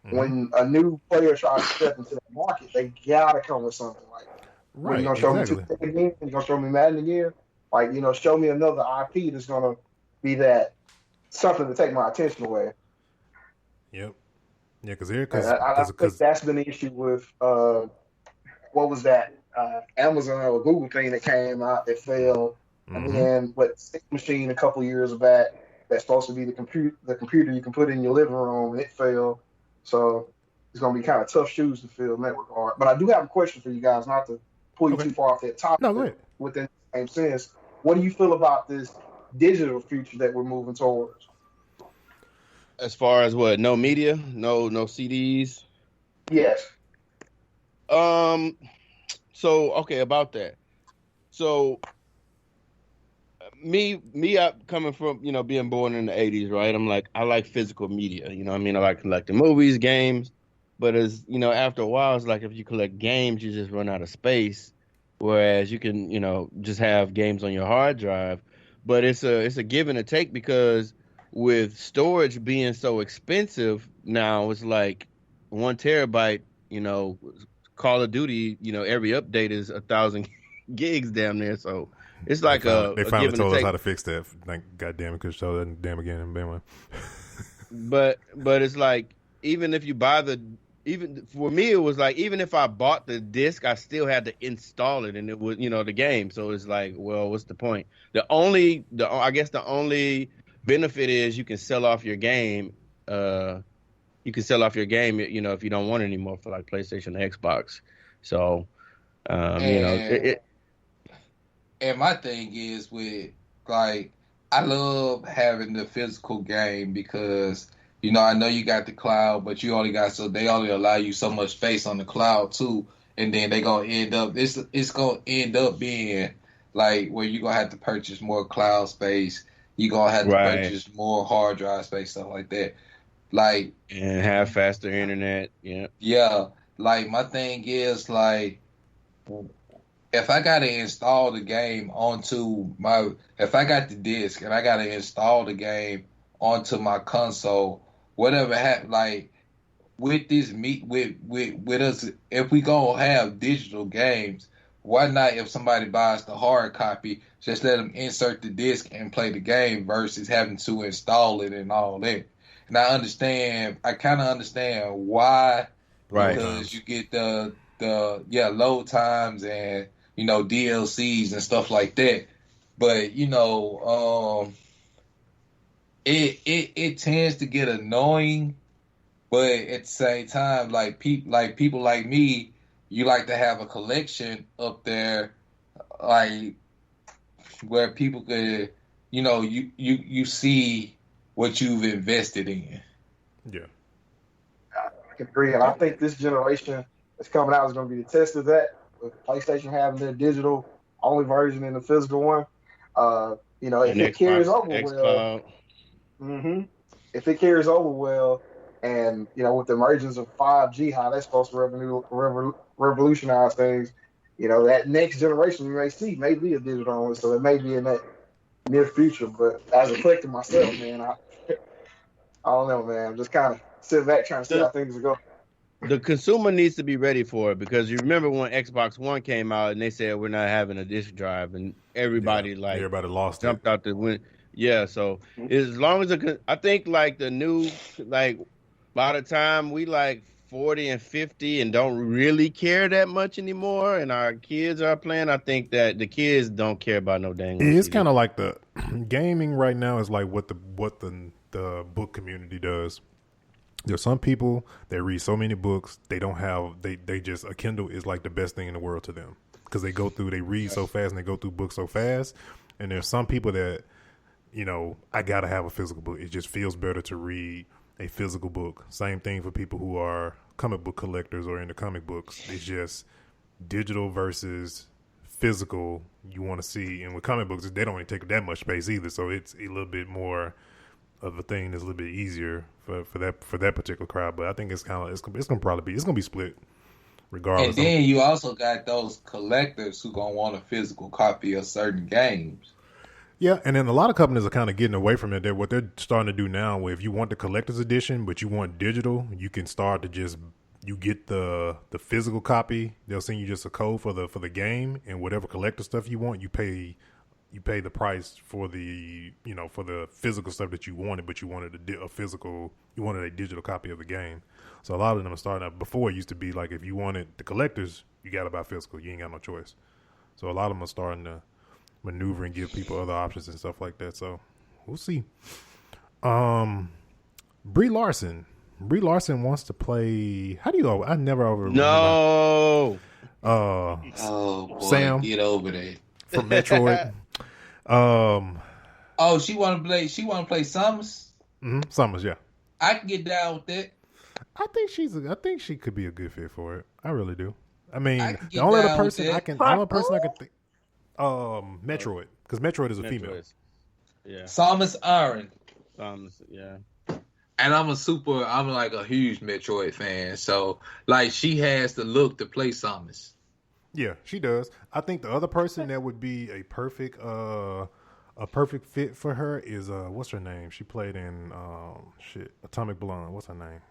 Mm-hmm. When a new player tries to step into the market, they gotta come with something like, right? You're gonna show me 2K again? You're gonna show me Madden again? Like, show me another IP that's gonna be that something to take my attention away. Yep. Yeah, because I think that's been the issue with what was that Amazon or Google thing that came out that failed, and then Stick Machine a couple years back that's supposed to be the computer you can put in your living room, and it failed. So it's going to be kind of tough shoes to fill in that regard. But I do have a question for you guys, not to pull you too far off that topic. No, go ahead. Within the same sense, what do you feel about this digital future that we're moving towards? As far as what? No media? No CDs? Yes. So, okay, about that. So, me coming from, being born in the 80s, right? I like physical media, I mean? I like collecting movies, games, but as, after a while, it's like if you collect games, you just run out of space, whereas you can, just have games on your hard drive. But it's a give and a take, because with storage being so expensive now, it's like 1 terabyte, Call of Duty, every update is 1,000 gigs damn near. So it's like they finally told us how to fix that. Like, goddamn, it could show that damn again and bam. But it's like, even if you buy even for me, it was like, even if I bought the disc, I still had to install it, and it was, the game. So it's like, well, what's the point? I guess the only benefit is you can sell off your game. You can sell off your game, if you don't want it anymore, for like PlayStation or Xbox. So, and my thing is with, like, I love having the physical game because, I know you got the cloud, but you only got, they only allow you so much space on the cloud too. And then they gonna end up, it's gonna end up being like where you gonna have to purchase more cloud space. You gonna have to purchase more hard drive space, stuff like that. Like, and have faster internet. Yeah. Like, my thing is, like, if I gotta install the game if I got the disc and I gotta install the game onto my console, whatever like, with this with us, if we gonna have digital games, why not, if somebody buys the hard copy, just let them insert the disc and play the game versus having to install it and all that. And I kind of understand why, because you get the load times and, DLCs and stuff like that. But, it tends to get annoying, but at the same time, like people like me, you like to have a collection up there, like, where people could, you see what you've invested in. Yeah, I can agree, and I think this generation that's coming out is going to be the test of that. With PlayStation having their digital only version and the physical one, if it carries over well, if it carries over well, and with the emergence of 5G, how that's supposed to revolutionize things, that next generation we may see may be a digital only, so it may be in that near future. But as a collector myself, man, I don't know, man. I'm just kind of sitting back trying to see how things are going. The consumer needs to be ready for it, because you remember when Xbox One came out and they said we're not having a disk drive, and everybody lost jumped out the window. Yeah, so as long as I think, like, the new, like, by the time we like 40 and 50 and don't really care that much anymore, and our kids are playing, I think that the kids don't care about no dang. It's kind of like the gaming right now is like what the book community does. There's some people that read so many books, they just, a Kindle is like the best thing in the world to them, because they read so fast and they go through books so fast. And there's some people that, I gotta have a physical book. It just feels better to read a physical book. Same thing for people who are comic book collectors or into comic books. It's just digital versus physical. You want to see, and with comic books, they don't really take that much space either. So it's a little bit more of a thing that's a little bit easier for that particular crowd. But I think it's gonna be split regardless. And then you also got those collectors who gonna want a physical copy of certain games. Yeah, and then a lot of companies are kind of getting away from it. What they're starting to do now, where if you want the collector's edition, but you want digital, you can start to you get the physical copy. They'll send you just a code for the game, and whatever collector stuff you want, you pay the price for the physical stuff that you wanted, but you wanted you wanted a digital copy of the game. So a lot of them are starting up. Before it used to be like if you wanted the collectors, you got to buy physical. You ain't got no choice. So a lot of them are starting to maneuver and give people other options and stuff like that. So we'll see. Brie Larson wants to play. How do you? I never over. No. Oh boy, Sam, get over there. From Metroid. Oh, she want to play Samus. Samus, yeah. I can get down with that. I think she could be a good fit for it. I really do. I mean, the only other person I can think. Metroid, because Metroid is a female. Yeah. Samus Aran. Samus, yeah. And I'm like a huge Metroid fan, so like she has the look to play Samus. Yeah, she does. I think the other person that would be a perfect fit for her is what's her name? She played in Atomic Blonde. What's her name?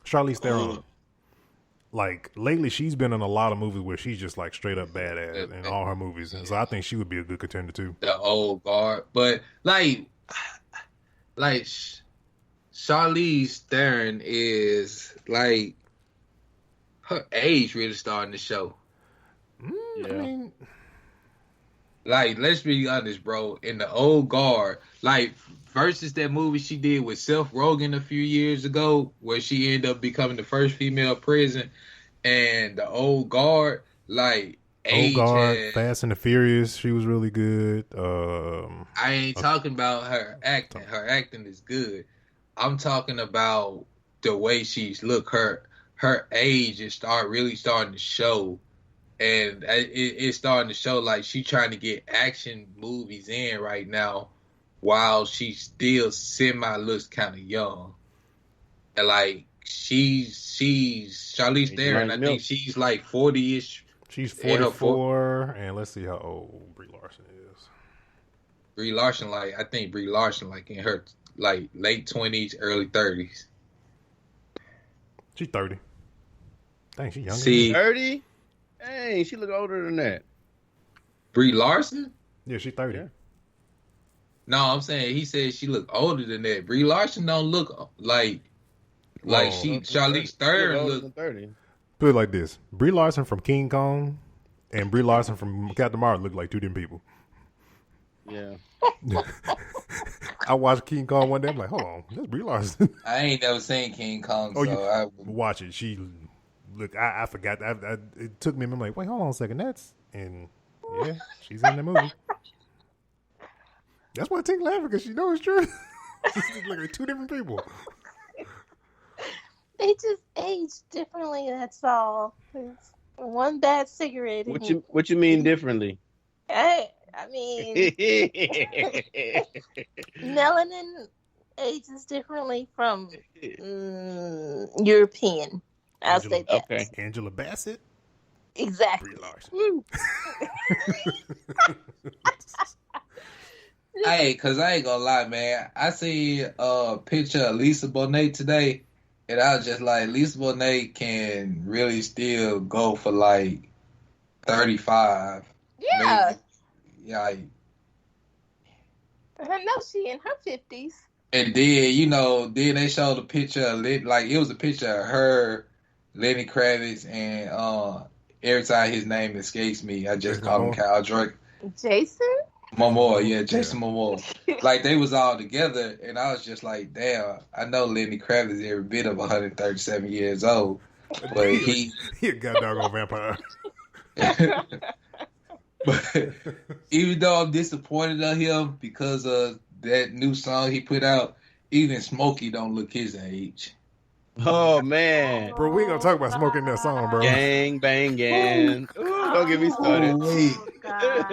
Charlize Theron. Like lately, she's been in a lot of movies where she's just like straight up badass in all her movies, and so I think she would be a good contender too. The old guard, but like Charlize Theron is like her age really starting to show. Yeah. I mean, like, let's be honest, bro. In the old guard, like versus that movie she did with Seth Rogen a few years ago, where she ended up becoming the first female president, and the old guard, like age Fast and the Furious, she was really good. I ain't talking about her acting. Her acting is good. I'm talking about the way she's look. Her age is really starting to show, and it's starting to show like she's trying to get action movies in right now, while she still semi looks kind of young. And like she's Charlize Theron. I think she's like 40-ish. She's 44, and let's see how old Brie Larson is. Brie Larson, I think Brie Larson, in her late 20s, early 30s. She's 30. Dang, she's younger. See, 30? Hey, she look older than that. Brie Larson? Yeah, she's 30. Yeah. No, I'm saying he said she look older than that. Brie Larson don't look like Charlize Theron look 30. Put it like this: Brie Larson from King Kong and Brie Larson from Captain Marvel look like two different people. Yeah. I watched King Kong one day. I'm like, hold on, that's Brie Larson. I ain't never seen King Kong, watch it. She look. I forgot. It took me. I'm like, wait, hold on a second. Yeah, she's in the movie. That's why I take laughing, because she knows it's true. She's look like two different people. They just age differently. That's all. It's one bad cigarette. What you mean differently? I mean, melanin ages differently from European. I'll say that. Okay. Angela Bassett. Exactly. Brie Larson. Hey, cause I ain't gonna lie, man. I see a picture of Lisa Bonet today, and I was just like, Lisa Bonet can really still go for 35. Yeah. Maybe. Yeah. I know she in her 50s. And then, then they showed a picture of it was a picture of her, Lenny Kravitz, and every time his name escapes me, I just call him Kyle Drake. Jason Momoa, yeah, Jason Momoa. They was all together, and I was just like, damn, I know Lenny Kravitz every bit of 137 years old, but he a goddamn vampire. But even though I'm disappointed of him because of that new song he put out, even Smokey don't look his age. Oh man, bro, we ain't gonna talk about smoking that song, bro. Gang banging. Don't get me started. Oh, gosh.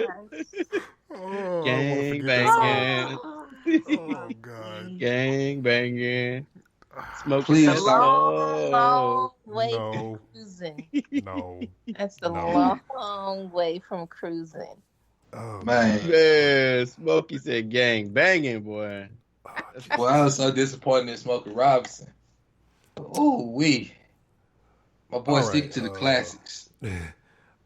Gang banging. Oh God. Gang banging. Smoking Please that It's a stop. long, long smoke. way from No. cruising. No. That's a No. long way from cruising. Oh Man. God. Man, Smokey said gang banging, boy. Oh, That's Well, I was so disappointed in Smokey Robinson. Ooh, my boy all stick right. to the classics.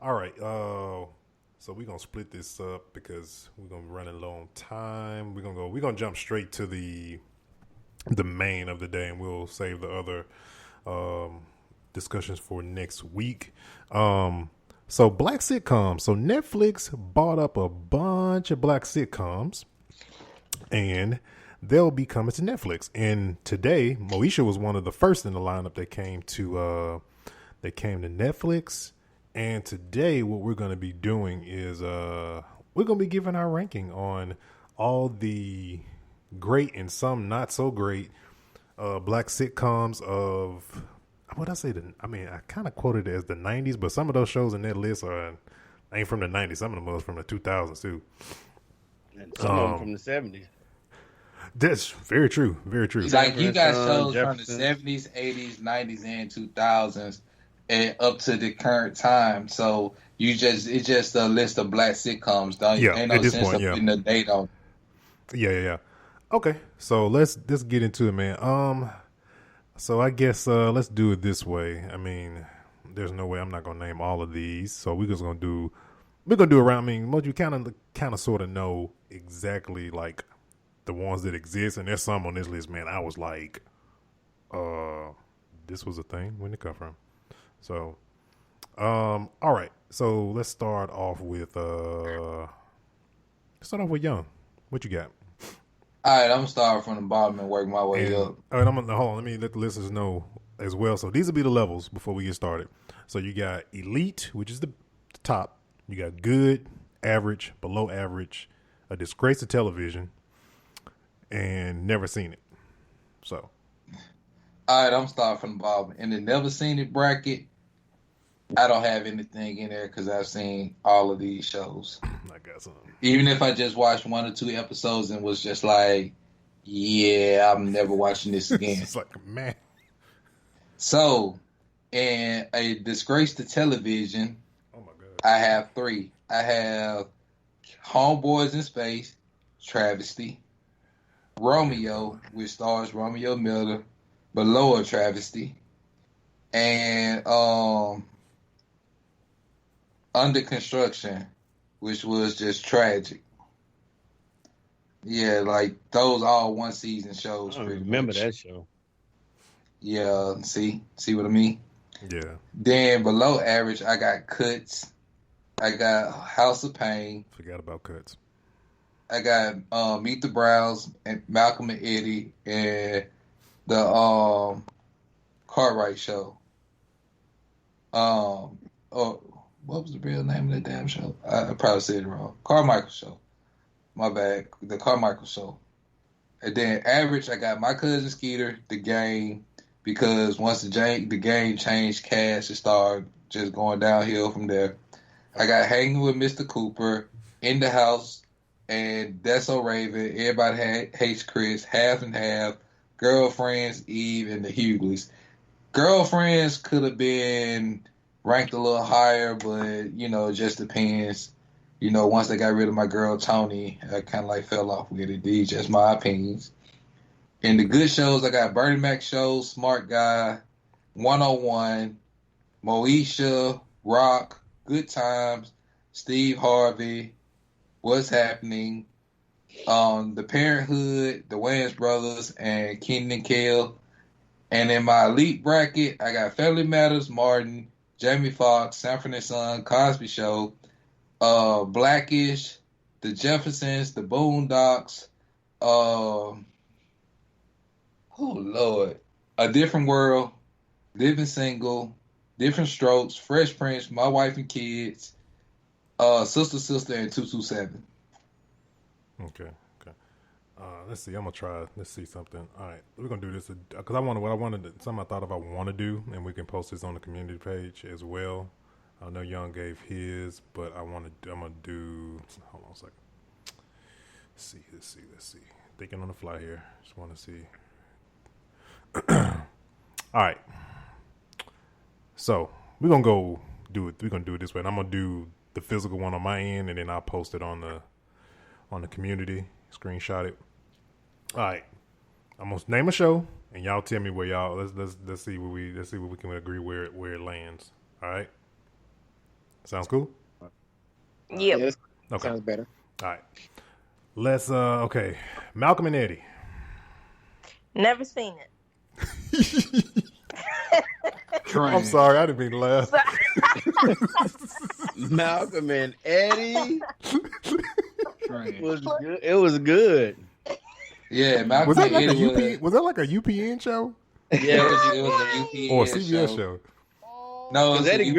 All right. So we're gonna split this up because we're gonna be running low on time. We're gonna jump straight to the main of the day, and we'll save the other discussions for next week. So black sitcoms. So Netflix bought up a bunch of black sitcoms, and they'll be coming to Netflix. And today, Moesha was one of the first in the lineup that came to Netflix. And today, what we're going to be doing is we're going to be giving our ranking on all the great and some not so great black sitcoms of what I say. I kind of quoted it as the 90s, but some of those shows in that list ain't from the 90s. Some of them was from the 2000s too. And some of them from the 70s. That's very true. Very true. Like you got shows Jefferson. from the 70s, 80s, 90s, and 2000s, and up to the current time. So it's just a list of black sitcoms. Yeah, Ain't at no this sense point, of yeah. putting a date on. Yeah. Okay, so let's get into it, man. So I guess let's do it this way. I mean, there's no way I'm not gonna name all of these. So we're gonna do around. I mean, most you kind of sort of know exactly like the ones that exist, and there's some on this list, man. I was like, this was a thing. Where'd it come from? So, all right. So let's start off with Young. What you got? All right, I'm gonna start from the bottom and work my way up. All right, hold on. Let me let the listeners know as well. So these will be the levels before we get started. So you got elite, which is the top. You got good, average, below average, a disgrace to television, and never seen it. So, all right, I'm starting from the bottom. In the never seen it bracket, I don't have anything in there because I've seen all of these shows. I got something. Even if I just watched 1 or 2 episodes and was just like, yeah, I'm never watching this again. It's like, man. So, in a disgrace to television, Oh my God. I have 3. I have Homeboys in Space, Travesty, Romeo, which stars Romeo Miller, below a travesty, and Under Construction, which was just tragic. Yeah, like those all one season shows. I don't pretty remember much. that show. Yeah, see what I mean? Yeah. Then below average, I got Cuts. I got House of Pain. Forgot about Cuts. I got Meet the Browns and Malcolm and Eddie and the Cartwright Show. What was the real name of that damn show? I probably said it wrong. Carmichael Show. My bad. The Carmichael Show. And then average, I got My Cousin Skeeter, The Game, because once the game changed cast, it started just going downhill from there. I got Hanging with Mr. Cooper, In the House, and That's So Raven, Everybody Hates Chris, Half and Half, Girlfriends, Eve, and The Hughleys. Girlfriends could have been ranked a little higher, but, it just depends. Once they got rid of my girl Tony, I kind of fell off with it. These just my opinions. In the good shows, I got Bernie Mac Show, Smart Guy, 101, Moesha, Rock, Good Times, Steve Harvey, What's Happening, The Parenthood, The Wayans Brothers, and Kenan and Kel. And in my elite bracket, I got Family Matters, Martin, Jamie Foxx, Sanford and Son, Cosby Show, Blackish, The Jeffersons, The Boondocks, oh Lord, A Different World, Living Single, Different Strokes, Fresh Prince, My Wife and Kids, Sister, and 227. Okay. Let's see. I'm gonna try. Let's see something. All right, we're gonna do this because something I thought of I want to do, and we can post this on the community page as well. I know Young gave his, but I'm gonna do. Hold on a second. Let's see. Thinking on the fly here. Just want to see. All right. So we're gonna go do it. We're gonna do it this way. And I'm gonna do the physical one on my end, and then I'll post it on the community. Screenshot it. All right. I'm gonna name a show, and y'all tell me where y'all. Let's see what we can agree where it lands. All right. Sounds cool. Yep. Yes, Okay. sounds better. All right. Let's okay. Malcolm and Eddie. Never seen it. I'm sorry, I didn't mean to laugh. Malcolm and Eddie was good. It was good. Yeah, Malcolm Was that and like Eddie was that like a UPN show? Yeah, it was a UPN Or a CBS show? No, it was Eddie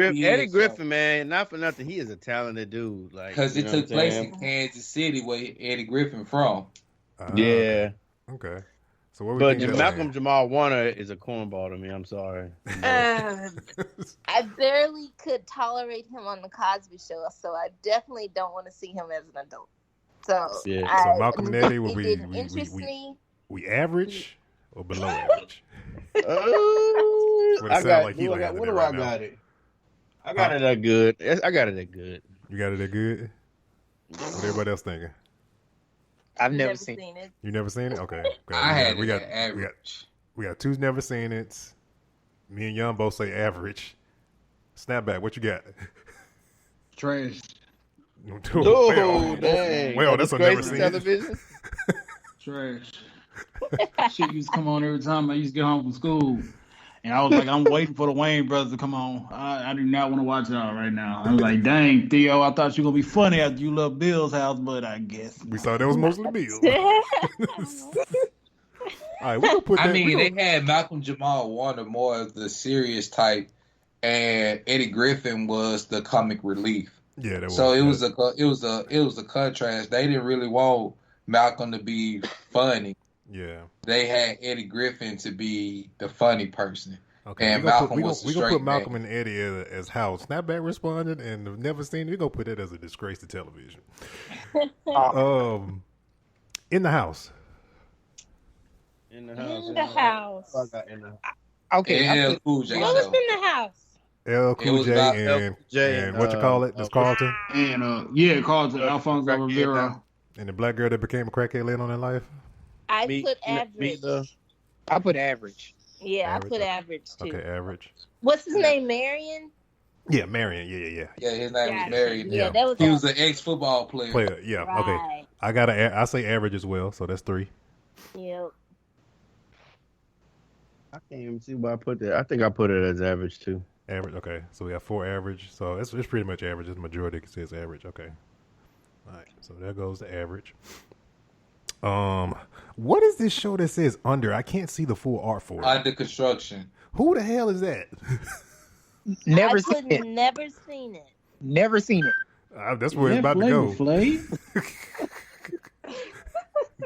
Griffin, man, not for nothing, he is a talented dude. Like, because it took place in Kansas City, where Eddie Griffin from. Yeah. Okay. So what? But Malcolm Jamal Warner is a cornball to me. I'm sorry. I barely could tolerate him on the Cosby Show, so I definitely don't want to see him as an adult. So, yeah. So Malcolm and Eddie will be we average or below average. What do I got it? I got it at good. I got it at good. You got it at good? What everybody else thinking? I've never seen it. You never seen it? Okay. We got average. We got two's never seen it. Me and Young both say average. Snapback, what you got? Trash. Dang. Well, that's a never seen television. Trash. Shit used to come on every time I used to get home from school. And I was like, I'm waiting for the Wayne brothers to come on. I do not want to watch y'all right now. I was like, dang, Theo, I thought you were going to be funny after you left Bill's house, but I guess. We saw that was mostly Bill. All right, we're going to put that. They had Malcolm Jamal Warner more of the serious type, and Eddie Griffin was the comic relief. Yeah, so it was a contrast. They didn't really want Malcolm to be funny. Yeah, they had Eddie Griffin to be the funny person. Okay, and Malcolm was the straight man. We're gonna put Malcolm and Eddie as how Snapback responded, and never seen it. We're gonna put that as a disgrace to television. In the house. In the house. Okay. LL Cool J. What was in the house? LL Cool J and what you call it? That's Carlton. And Carlton, Alfonso Rivera. And the black girl that became a crackhead later on in life. I put average. I put average. Yeah, average. I put average too. Okay, average. What's his name? Marion? Yeah, Marion. Yeah. Yeah, his name was Marion. Yeah, that was. He was an ex-football player. Yeah. Right. Okay. I say average as well, so that's 3. Yep. I can't even see why I put that. I think I put it as average too. Average. Okay, so we have 4 average. So it's pretty much average. The majority says average. Okay. All right. So there goes the average. What is this show that says under? I can't see the full art for it. Under construction. Who the hell is that? Never seen it. Never seen it. That's where it's about to go.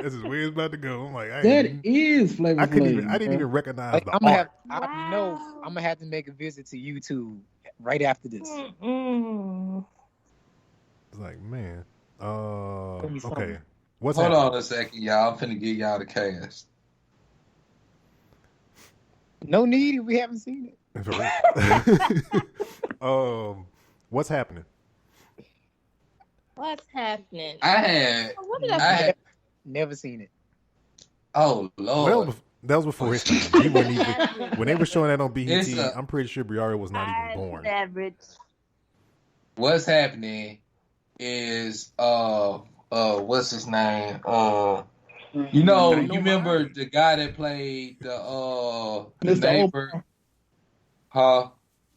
This is where it's about to go. I'm like, that is Flavor Flav. I didn't even recognize the art. I'm gonna have to make a visit to YouTube right after this. Mm-mm. It's like, man. Okay. Hold on a second, y'all. I'm finna get y'all the cast. No need. We haven't seen it. What's happening? What's happening? I had never seen it. Oh Lord. Well, that was before his time. He wasn't even, when they were showing that on BET, I'm pretty sure Briara was not even born. Average. What's happening is what's his name? You remember the guy that played the neighbor? Huh?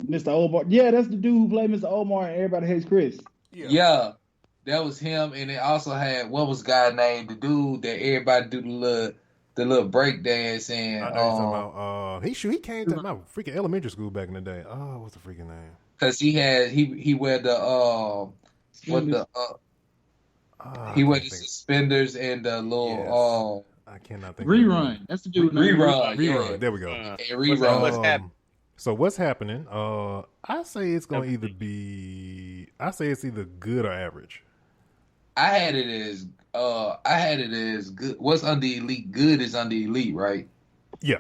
Mr. Omar. Yeah, that's the dude who played Mr. Omar and Everybody Hates Chris. Yeah. That was him, and it also had what was guy named the dude that everybody do the little break dance and I know you're talking about he came to my freaking elementary school back in the day. Oh, what's the freaking name? Because he wear the he wear the suspenders and the little I cannot think. Rerun. That's the dude. Rerun. Yeah. There we go. Rerun. What's happening? So what's happening? I say it's gonna either be. I say it's either good or average. I had it as good. What's under elite? Good is under elite, right? Yeah.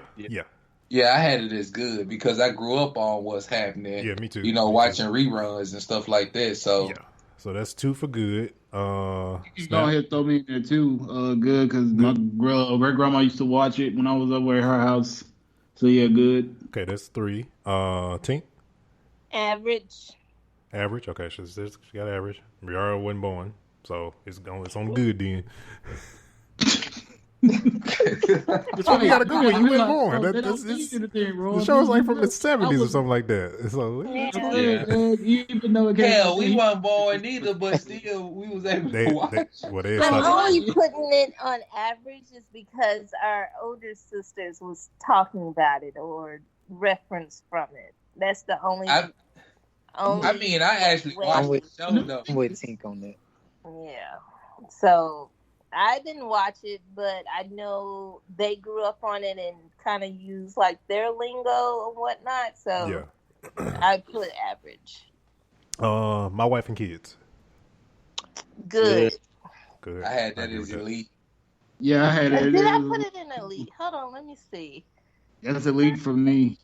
Yeah, I had it as good because I grew up on what's happening. Yeah, me too. Watching reruns and stuff like that. So yeah, so that's 2 for good. You can go ahead and throw me in there too. Good, because my great grandma used to watch it when I was over at her house. So yeah, good. Okay, that's 3. Tink? Average. Average. Okay, she got average. Riara wasn't born, so it's on good then. That's what you gotta go when you weren't born. The show's like from the 70s or something like that. So even though we weren't born either, but still we was able to watch. I'm only putting it on average is because our older sisters was talking about it or reference from it. That's the only. I actually watched the show though. I'm with Tink on that. Yeah, so. I didn't watch it, but I know they grew up on it and kind of use like their lingo and whatnot. So I put average. My wife and kids. Good. I had that as elite. Yeah, I had it. Did I put it in elite? Hold on, let me see. That's elite for me.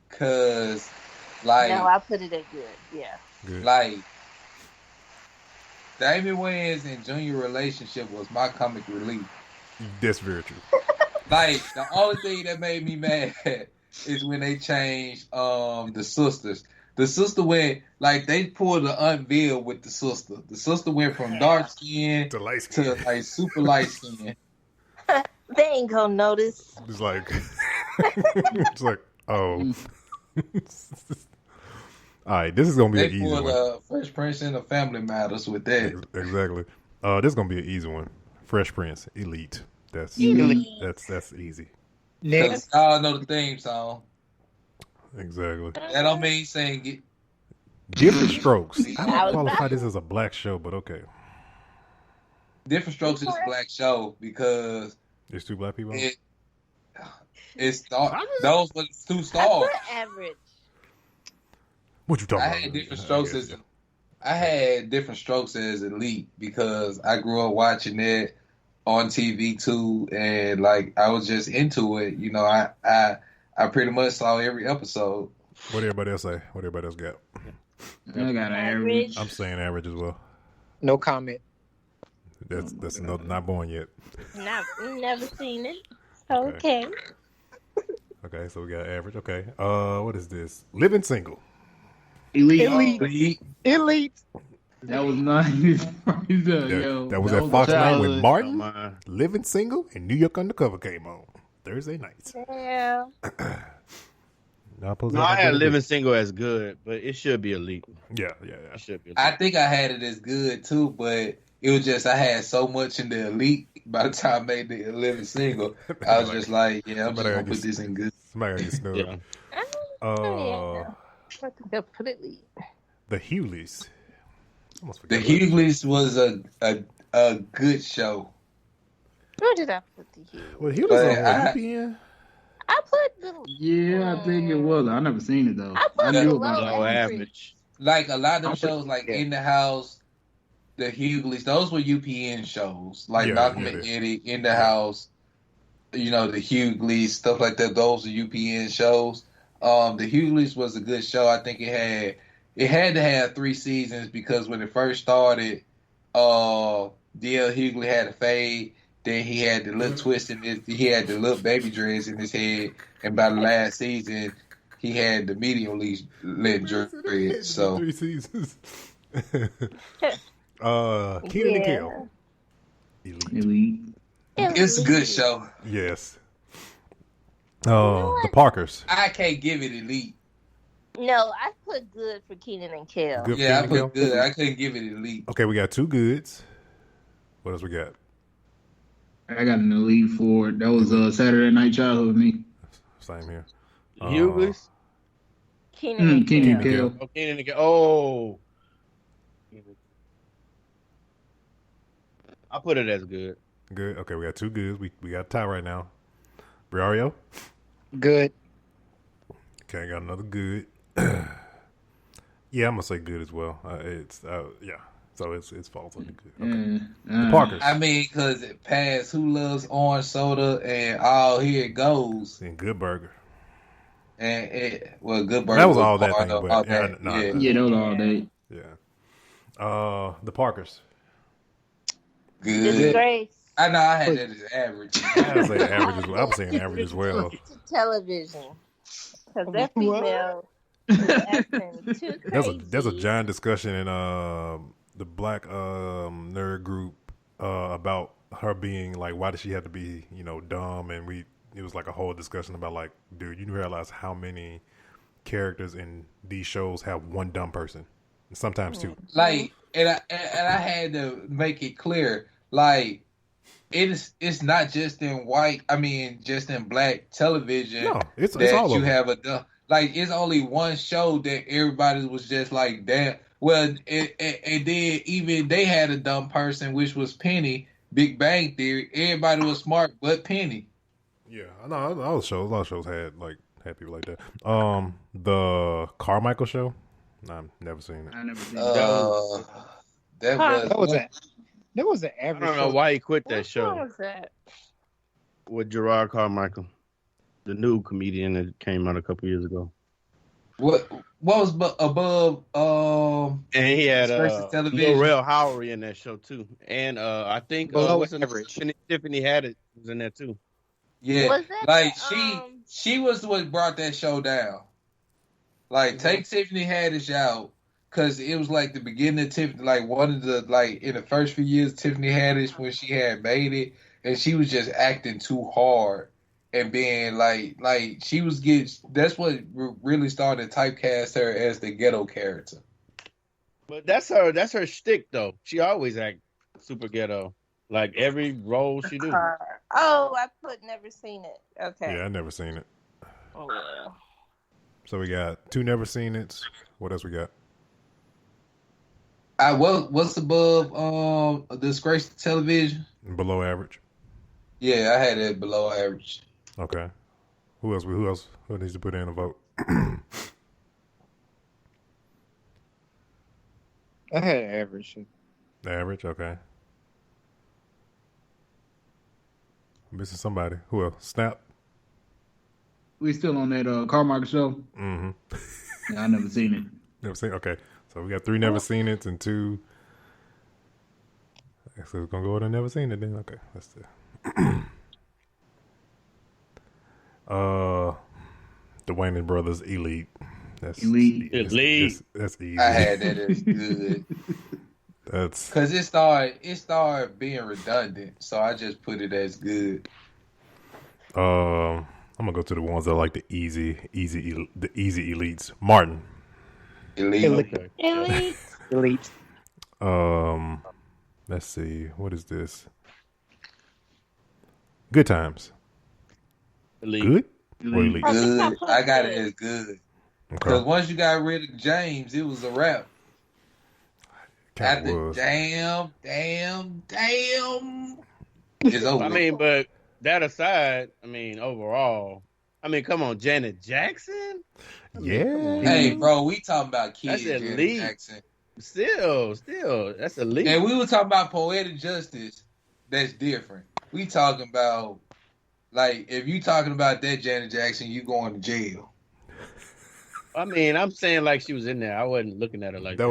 Cause no, I put it at good. Yeah. Good. Like. The Amy Wayans and Junior relationship was my comic relief. That's very true. Like, the only thing that made me mad is when they changed the sisters. The sister went, like, they pulled the unveil with the sister. The sister went from dark skin to light skin. To, like, super light skin. They ain't gonna notice. It's like, oh. All right, this is gonna be an easy one. They pulled Fresh Prince into Family Matters with that. Exactly. This is gonna be an easy one. Fresh Prince, elite. That's easy. Next, y'all know the theme song. Exactly. That don't mean sing it. Different Strokes. I don't qualify this as a black show, but okay. Different Strokes is a black show because there's 2 black people. Those were the 2 stars. I put average. What you talking about? I had different strokes as elite because I grew up watching it on TV too, and like I was just into it. You know, I pretty much saw every episode. What everybody else say? What everybody else got? I got an average. I'm saying average as well. No comment. That's another not born yet. Never seen it. Okay. Okay, so we got average. Okay. What is this? Living Single. Elite. That was nice. That was at Fox 9 when Martin, Living Single, and New York Undercover came on Thursday nights. Yeah. I had Living Single as good, but it should be elite. Yeah. It should be elite. I think I had it as good too, but it was just I had so much in the elite. By the time I made the Living Single, I was just like, I'm just gonna put this in good. Somebody get snubbed. I think I put it elite. The Hugleys. The Hugleys was a good show. Where did I put the Hugleys? Well, Hugleys on UPN. I put the. Yeah, I think it was. I never seen it though. I knew about low average. Like a lot of them shows, like In the House, the Hugleys, those were UPN shows. Like Malcolm and Eddie, In the House, the Hugleys, stuff like that. Those are UPN shows. The Hugleys was a good show. I think it had to have 3 seasons because when it first started, D.L. Hughley had a fade. Then he had the little twist in his. He had the little baby dreads in his head, and by the last season, he had the medium lit dreads. So 3 seasons. Keenan and Kel. Elite. It's a good show. Yes. The Parkers. I can't give it elite. No, I put good for Keenan and Kel. I put good. I couldn't give it elite. Okay, we got 2 goods. What else we got? I got an elite for it. That was Saturday Night Childhood with me. Same here. Hugleys? Keenan and Kel. Keenan and Kel. Oh. I put it as good. Good. Okay, we got 2 goods. We got a tie right now. Briario? Good. Okay, I got another good. Yeah, I'm gonna say good as well. It's So it's falls under good. Okay. The Parkers. I mean, because it passed Who Loves Orange Soda and Here It Goes. And Good Burger. And Good Burger. That was all that part thing, of but all that. Yeah, that was all that. Yeah. The Parkers. Good. Disgrace. I know I had that as average. I was saying average as well. I'm saying average as well. Television. Because that female is acting too crazy. There's a giant discussion in the Black nerd group about her being like, why does she have to be, dumb? And it was like a whole discussion about like, dude, you realize how many characters in these shows have one dumb person, and sometimes two. Like, and I had to make it clear, like, it's not just in white. I mean, just in black television. No, it's all you have a dumb. Like, it's only one show that everybody was just like, damn. Well, it did. Even they had a dumb person, which was Penny. Big Bang Theory. Everybody was smart, but Penny. Yeah, I know. A lot of shows had people like that. The Carmichael show. I've never seen it. I never seen it. That was an average. I don't know why he quit that show. What was that? With Gerard Carmichael, the new comedian that came out a couple years ago. What was above? And he had Laurel Howery in that show too, and I think Tiffany Haddish was in there too. Yeah, like she was what brought that show down. Like take Tiffany Haddish out because it was like the beginning of Tiffany, like one of the in the first few years Tiffany Haddish when she had made it, and she was just acting too hard. And being like she was that's what really started to typecast her as the ghetto character. But that's her shtick though. She always act super ghetto, like every role she do. I never seen it. Okay. Yeah, I never seen it. Oh well. So we got 2 never seen it. What else we got? What's above Disgrace Television? Below average. Yeah, I had it below average. Okay. Who else? Who needs to put in a vote? I had average. Average, okay. I'm missing somebody. Who else? Snap. We still on that Carmichael show? Mm-hmm. Yeah, I never seen it. Never seen it? Okay. So we got 3 never seen it and 2. So we're going to go with a never seen it then. Okay. Let's see. The Wayne Brothers Elite. That's Elite. That's easy. I had that as good. That's because it started being redundant, so I just put it as good. I'm gonna go to the ones that are like the easy elites. Martin. Elite. Let's see. What is this? Good Times. Elite. Good? Elite. Good. I got it as good. Because once you got rid of James, it was a wrap. After damn. It's over. I mean, but that aside, overall, come on, Janet Jackson? Yeah. Hey, bro, we talking about kids. That's Janet elite. Jackson. Still, that's elite. And we were talking about poetic justice. That's different. We talking about, if you talking about that Janet Jackson, you going to jail. I'm saying she was in there. I wasn't looking at her like that.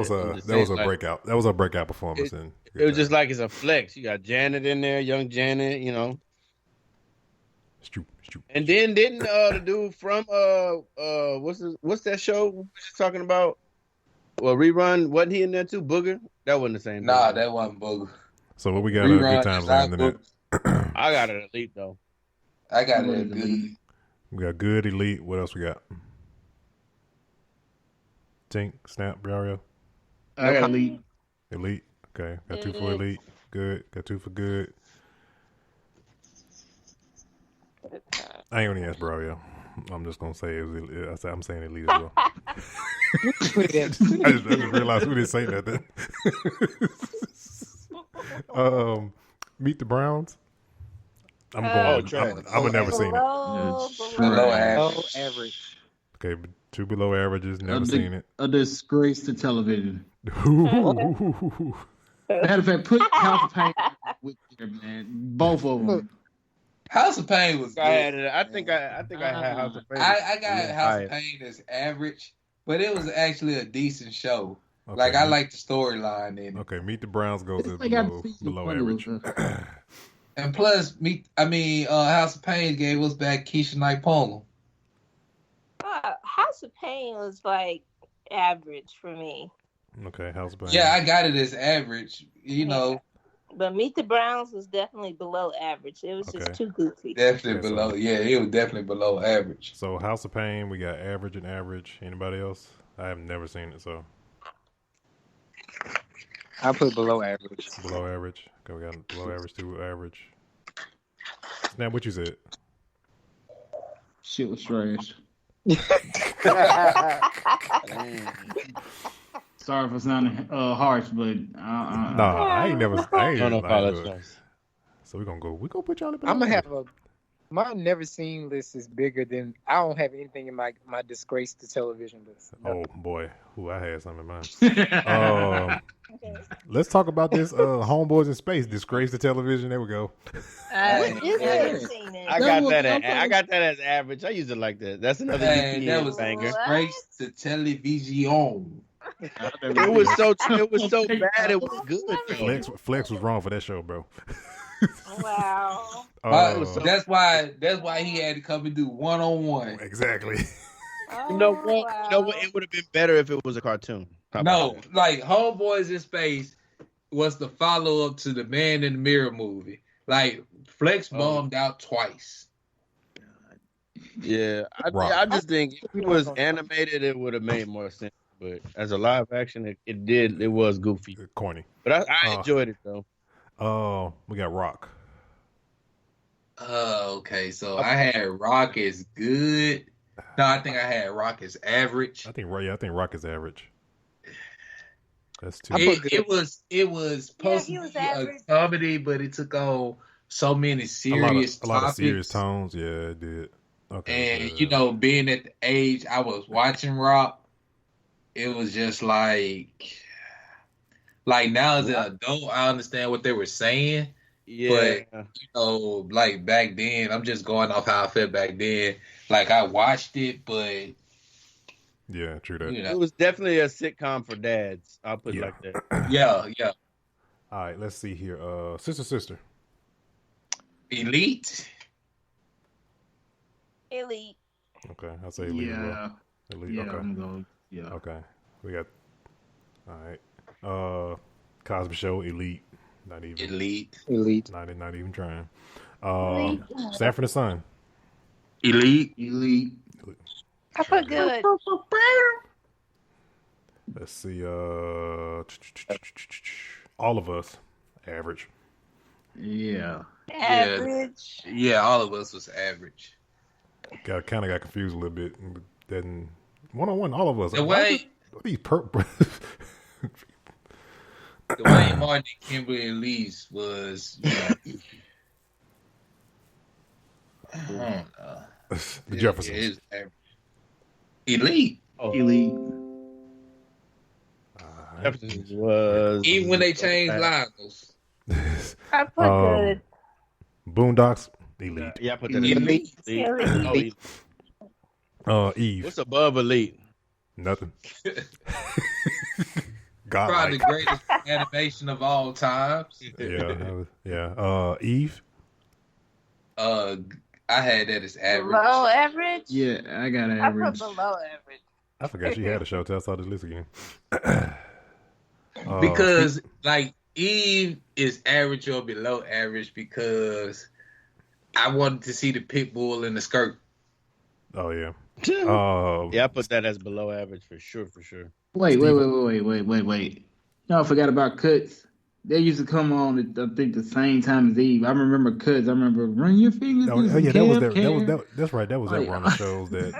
That was a breakout. That was a breakout performance. It was just like it's a flex. You got Janet in there, young Janet, And then didn't the dude from what's that show we just talking about? Well, Rerun, wasn't he in there too? Booger? That wasn't the same. Nah, that wasn't Booger. So what we got on Good Times on the internet? I got it elite though. I got it good. We got good, elite. What else we got? Tink, Snap, Brario. I got elite. Elite. Okay. Got 2 for elite. Good. Got 2 for good. I ain't gonna ask Brario. I'm just gonna say I'm saying elite as well. I just realized we didn't say that then. Meet the Browns. I'm never seen it. Below average. Okay, 2 below averages. Never seen it. A disgrace to television. Matter of fact, put House of Pain with there, man. Both of them. House of Pain was good. I think I had House of Pain. I got House of Pain as average, but it was actually a decent show. Okay, like I like the storyline in it. Okay, Meet the Browns goes below average. And plus, House of Pain gave us back Keisha Knight Palmer. House of Pain was like average for me. Okay, House of Pain. Yeah, I got it as average. You know. But Meet the Browns was definitely below average. It was just too goofy. Definitely below. Yeah, it was definitely below average. So House of Pain, we got average and average. Anybody else? I have never seen it, so. I put below average. Below average. Okay, we got below average to average. Snap, what you said? Shit was trash. Sorry for sounding harsh, but I ain't don't apologize. So we're gonna put y'all in. I'm gonna have my never seen list is bigger than I don't have anything in my disgrace to television list. Oh boy, I had something in mind. Let's talk about this Homeboys in Space, disgrace to television. There we go. I haven't seen it. I got that as average. I use it like that. That's another that was banger. Disgrace to television. It was so bad. It was good. Flex was wrong for that show, bro. Wow. That's why he had to come and do one-on-one. Exactly. You know what? It would have been better if it was a cartoon. No, like Homeboys in Space was the follow-up to the Man in the Mirror movie. Like Flex bombed out twice. Yeah, I just think if it was animated, it would have made more sense. But as a live action, it was goofy, corny. But I enjoyed it though. We got Rock. Okay, so I had Rock as good. No, I think I had Rock as average. I think Rock is average. That's too. It was supposed to be a comedy, but it took on so many serious a lot of serious tones. Yeah, it did. Okay. And being at the age I was watching Rock, it was just like now as an adult, I understand what they were saying. Yeah. But like back then, I'm just going off how I felt back then. Like I watched it, but yeah, true that. It was definitely a sitcom for dads. I'll put it like that. Yeah. All right, let's see here. Sister. Elite. Okay, I'll say Elite. Yeah. Elite. Yeah, okay. I'm going. Yeah. Okay, we got. All right. Cosby Show. Elite. Not even. Elite. Not even trying. Sanford and Son. Elite. I put good. Let's see. All of Us. Average. Yeah. Average. Yeah, All of Us was average. Got confused a little bit. Then one-on-one, All of Us. The way the way Martin and Kimberly Elise was, I don't know. The Jeffersons. Elite. Elite. Jeffersons was even when they changed Lionels. I put good. Boondocks. Elite. Yeah, I put that Elite. Eve. What's above Elite? Nothing. Probably the greatest animation of all times. Yeah. Eve. I had that as average. Below average? Yeah, I got average. I put below average. I forgot she had a show. Tell us how this list again. Because like Eve is average or below average because I wanted to see the pit bull in the skirt. Oh yeah. Yeah, I put that as below average for sure. Wait. No, I forgot about Cuts. They used to come on at, I think, the same time as Eve. I remember Cuts. I remember Run Your Fingers. That's right. That was one of the shows that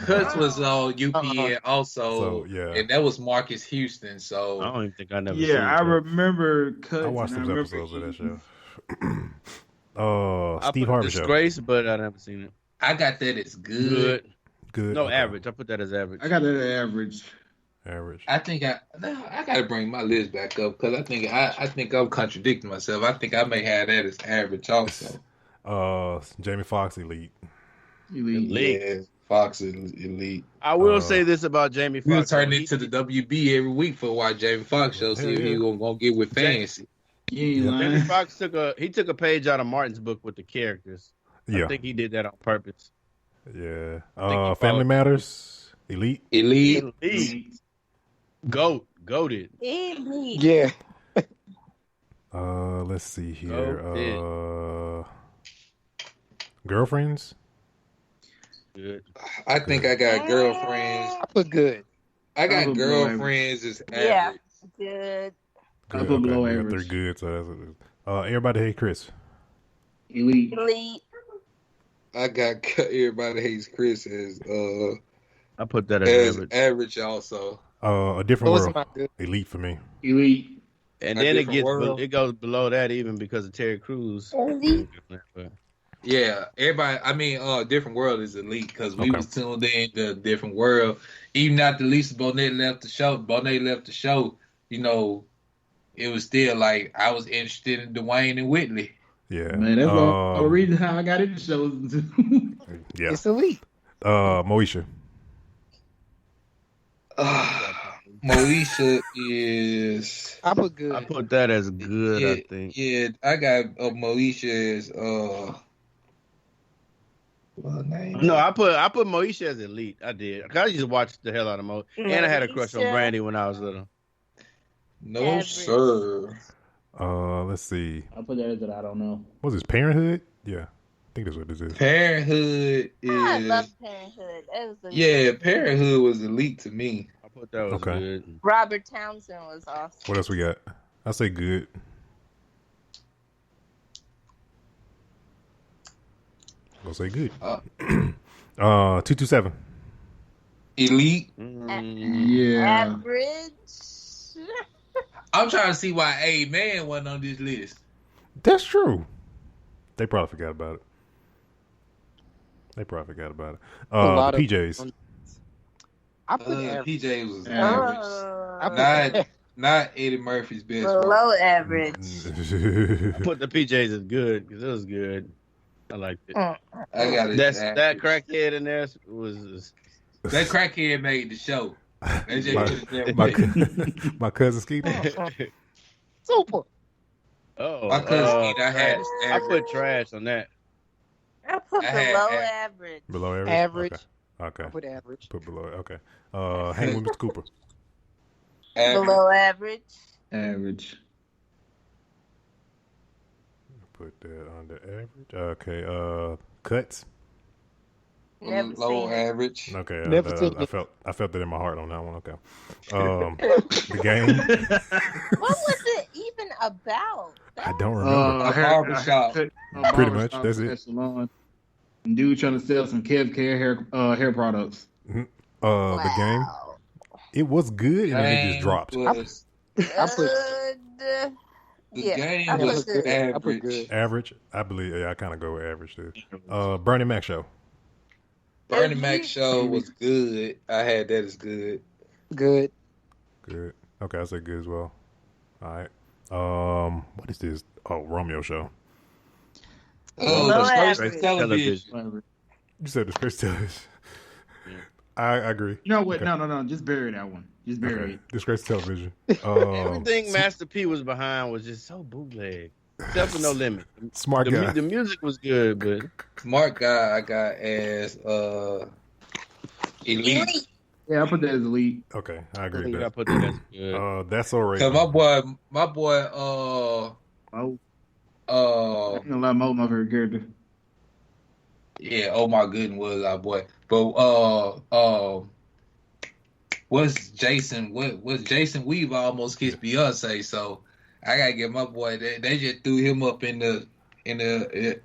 Cuts was on UPN also. So, and that was Marcus Houston. So I don't even think I never. Yeah, I remember Cuts. I watched those episodes of that show. Steve Harvey Disgrace, but I never seen it. I got that as good. No, average. I put that as average. I got that as average. Average. I think I gotta bring my list back up because I think I'm contradicting myself. I think I may have that as average also. Jamie Foxx, elite. Yeah, Fox elite. I will say this about Jamie Foxx. We'll turn into the WB every week for watch Jamie Foxx show. See if he gonna get with fancy. Jamie Foxx took a page out of Martin's book with the characters. I think he did that on purpose. Yeah. Family Matters, elite. Goated. Elite. Yeah. Let's see here. Girlfriends. Good. I think I got Girlfriends. I put good. I got Girlfriends as average. Yeah, good. I put below average. 3 good. So that's Everybody Hates Chris. Elite. I got Everybody Hates Chris as I put that as average also. A Different World. Elite for me. Elite. And then it goes below that even because of Terry Crews. Elite. Yeah, everybody. I mean, Different World is elite because we was tuned in to Different World. Even after Lisa Bonet left the show. You know, it was still like I was interested in Dwayne and Whitley. Yeah, man, that's the reason how I got into shows. Yeah, it's elite. Moesha. Moesha is. I put good. I put that as good. Yeah, I think. Yeah, I got Moesha as name? No, I put Moesha as elite. I did. I used to watch the hell out of Mo, and I had a crush on Brandy when I was little. No, average. sir. Let's see. I put that as that I don't know. What's this? Parenthood? Yeah, I think that's what this is. Parenthood is. I love Parenthood. Parenthood was elite to me. I put that was good. Robert Townsend was awesome. What else we got? I say good. I'll say good. 227. Elite. Yeah. Average. I'm trying to see why A-Man wasn't on this list. That's true. They probably forgot about it. The PJs. I put average. PJ was average. Not Eddie Murphy's best. Below average. I put the PJs as good because it was good. I liked it. I got it. That crackhead in there was. That crackhead made the show. My cousin Skeet. Super. Oh, my cousin Skeet, I put trash on that. I put below average. Below average. Average. Okay. I put average. Put below. Okay. Hang with Mr. Cooper. Below average. Average. Put that under average. Okay. Cuts. Low average. Okay. I felt that in my heart on that one. Okay. The game. What was it even about? I don't remember. A barbershop. Pretty much. That's it. Salon. Dude trying to sell some Kev Care hair products. Mm-hmm. The game. It was good, and then it just dropped. I put The game was average. I put good. Average. I believe. Yeah, I kind of go with average too. Bernie Mac show. Bernie Mac show was good. I had that as good. Good. Good. Okay, I say good as well. All right. What is this? Oh, Romeo show. Disgraced television. You said disgraced television. I agree. You know what? Okay. No. Just bury that one. Just bury it. Disgraced television. Everything Master P was behind was just so bootleg. Except for No Limit. Smart guy. The music was good, but Smart guy I got as elite. Yeah, I put that as elite. Okay, I agree I think with I that. put that as good. That's all right. Cause my boy, I'm gonna lie, Mo, my favorite character. yeah, oh my goodness, was our boy. But what's Jason Weaver almost kissed Beyonce, so I gotta get my boy. They just threw him up in the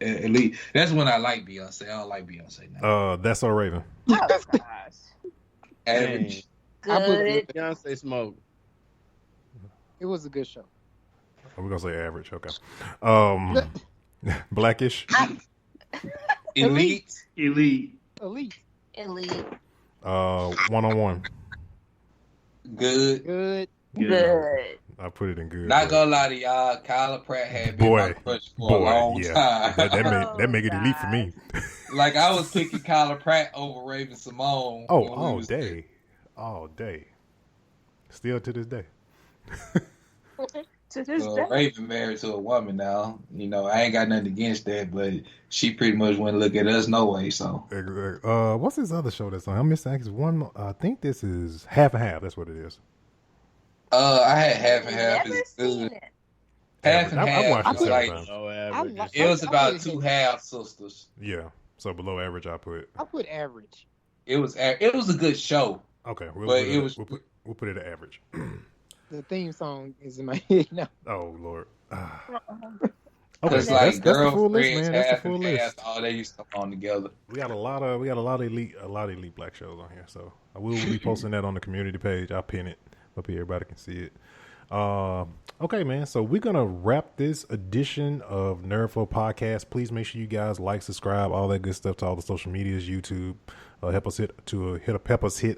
elite. That's when I like Beyonce. I don't like Beyonce now. That's all Raven. Oh gosh. Average. I put Good. Beyonce Smoke. It was a good show. We're gonna say average. Okay. Blackish. Elite. Elite. Elite. 1-on-1. Good. Good. I put it in good. Not gonna lie to y'all, Kyla Pratt had been my crush for a long time. That make it elite for me. Like I was picking Kyla Pratt over Raven Simone. All day. Still to this day. To this day. Raven married to a woman now. You know, I ain't got nothing against that, but she pretty much wouldn't look at us no way. So, what's this other show that's on? I missed actually one more. I think this is Half and Half. That's what it is. I had Half and Half. It's good. Half and Half. I watched it it was about two half sisters. Yeah. So below average, I put average. It was a good show. Okay, we'll put it at average. The theme song is in my head now. Oh Lord. Okay, so that's the full list, man. That's the full list. All they used to come on together. We got a lot of elite black shows on here. So I will be posting that on the community page. I'll pin it up here. Everybody can see it. Okay, man. So we're gonna wrap this edition of NerdFlow Podcast. Please make sure you guys like, subscribe, all that good stuff to all the social medias, YouTube. Help us hit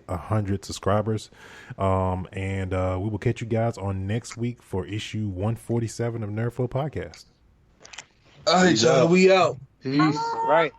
100 subscribers. And we will catch you guys on next week for issue 147 of NerdFlow Podcast. All right, y'all. We out. Peace. Right.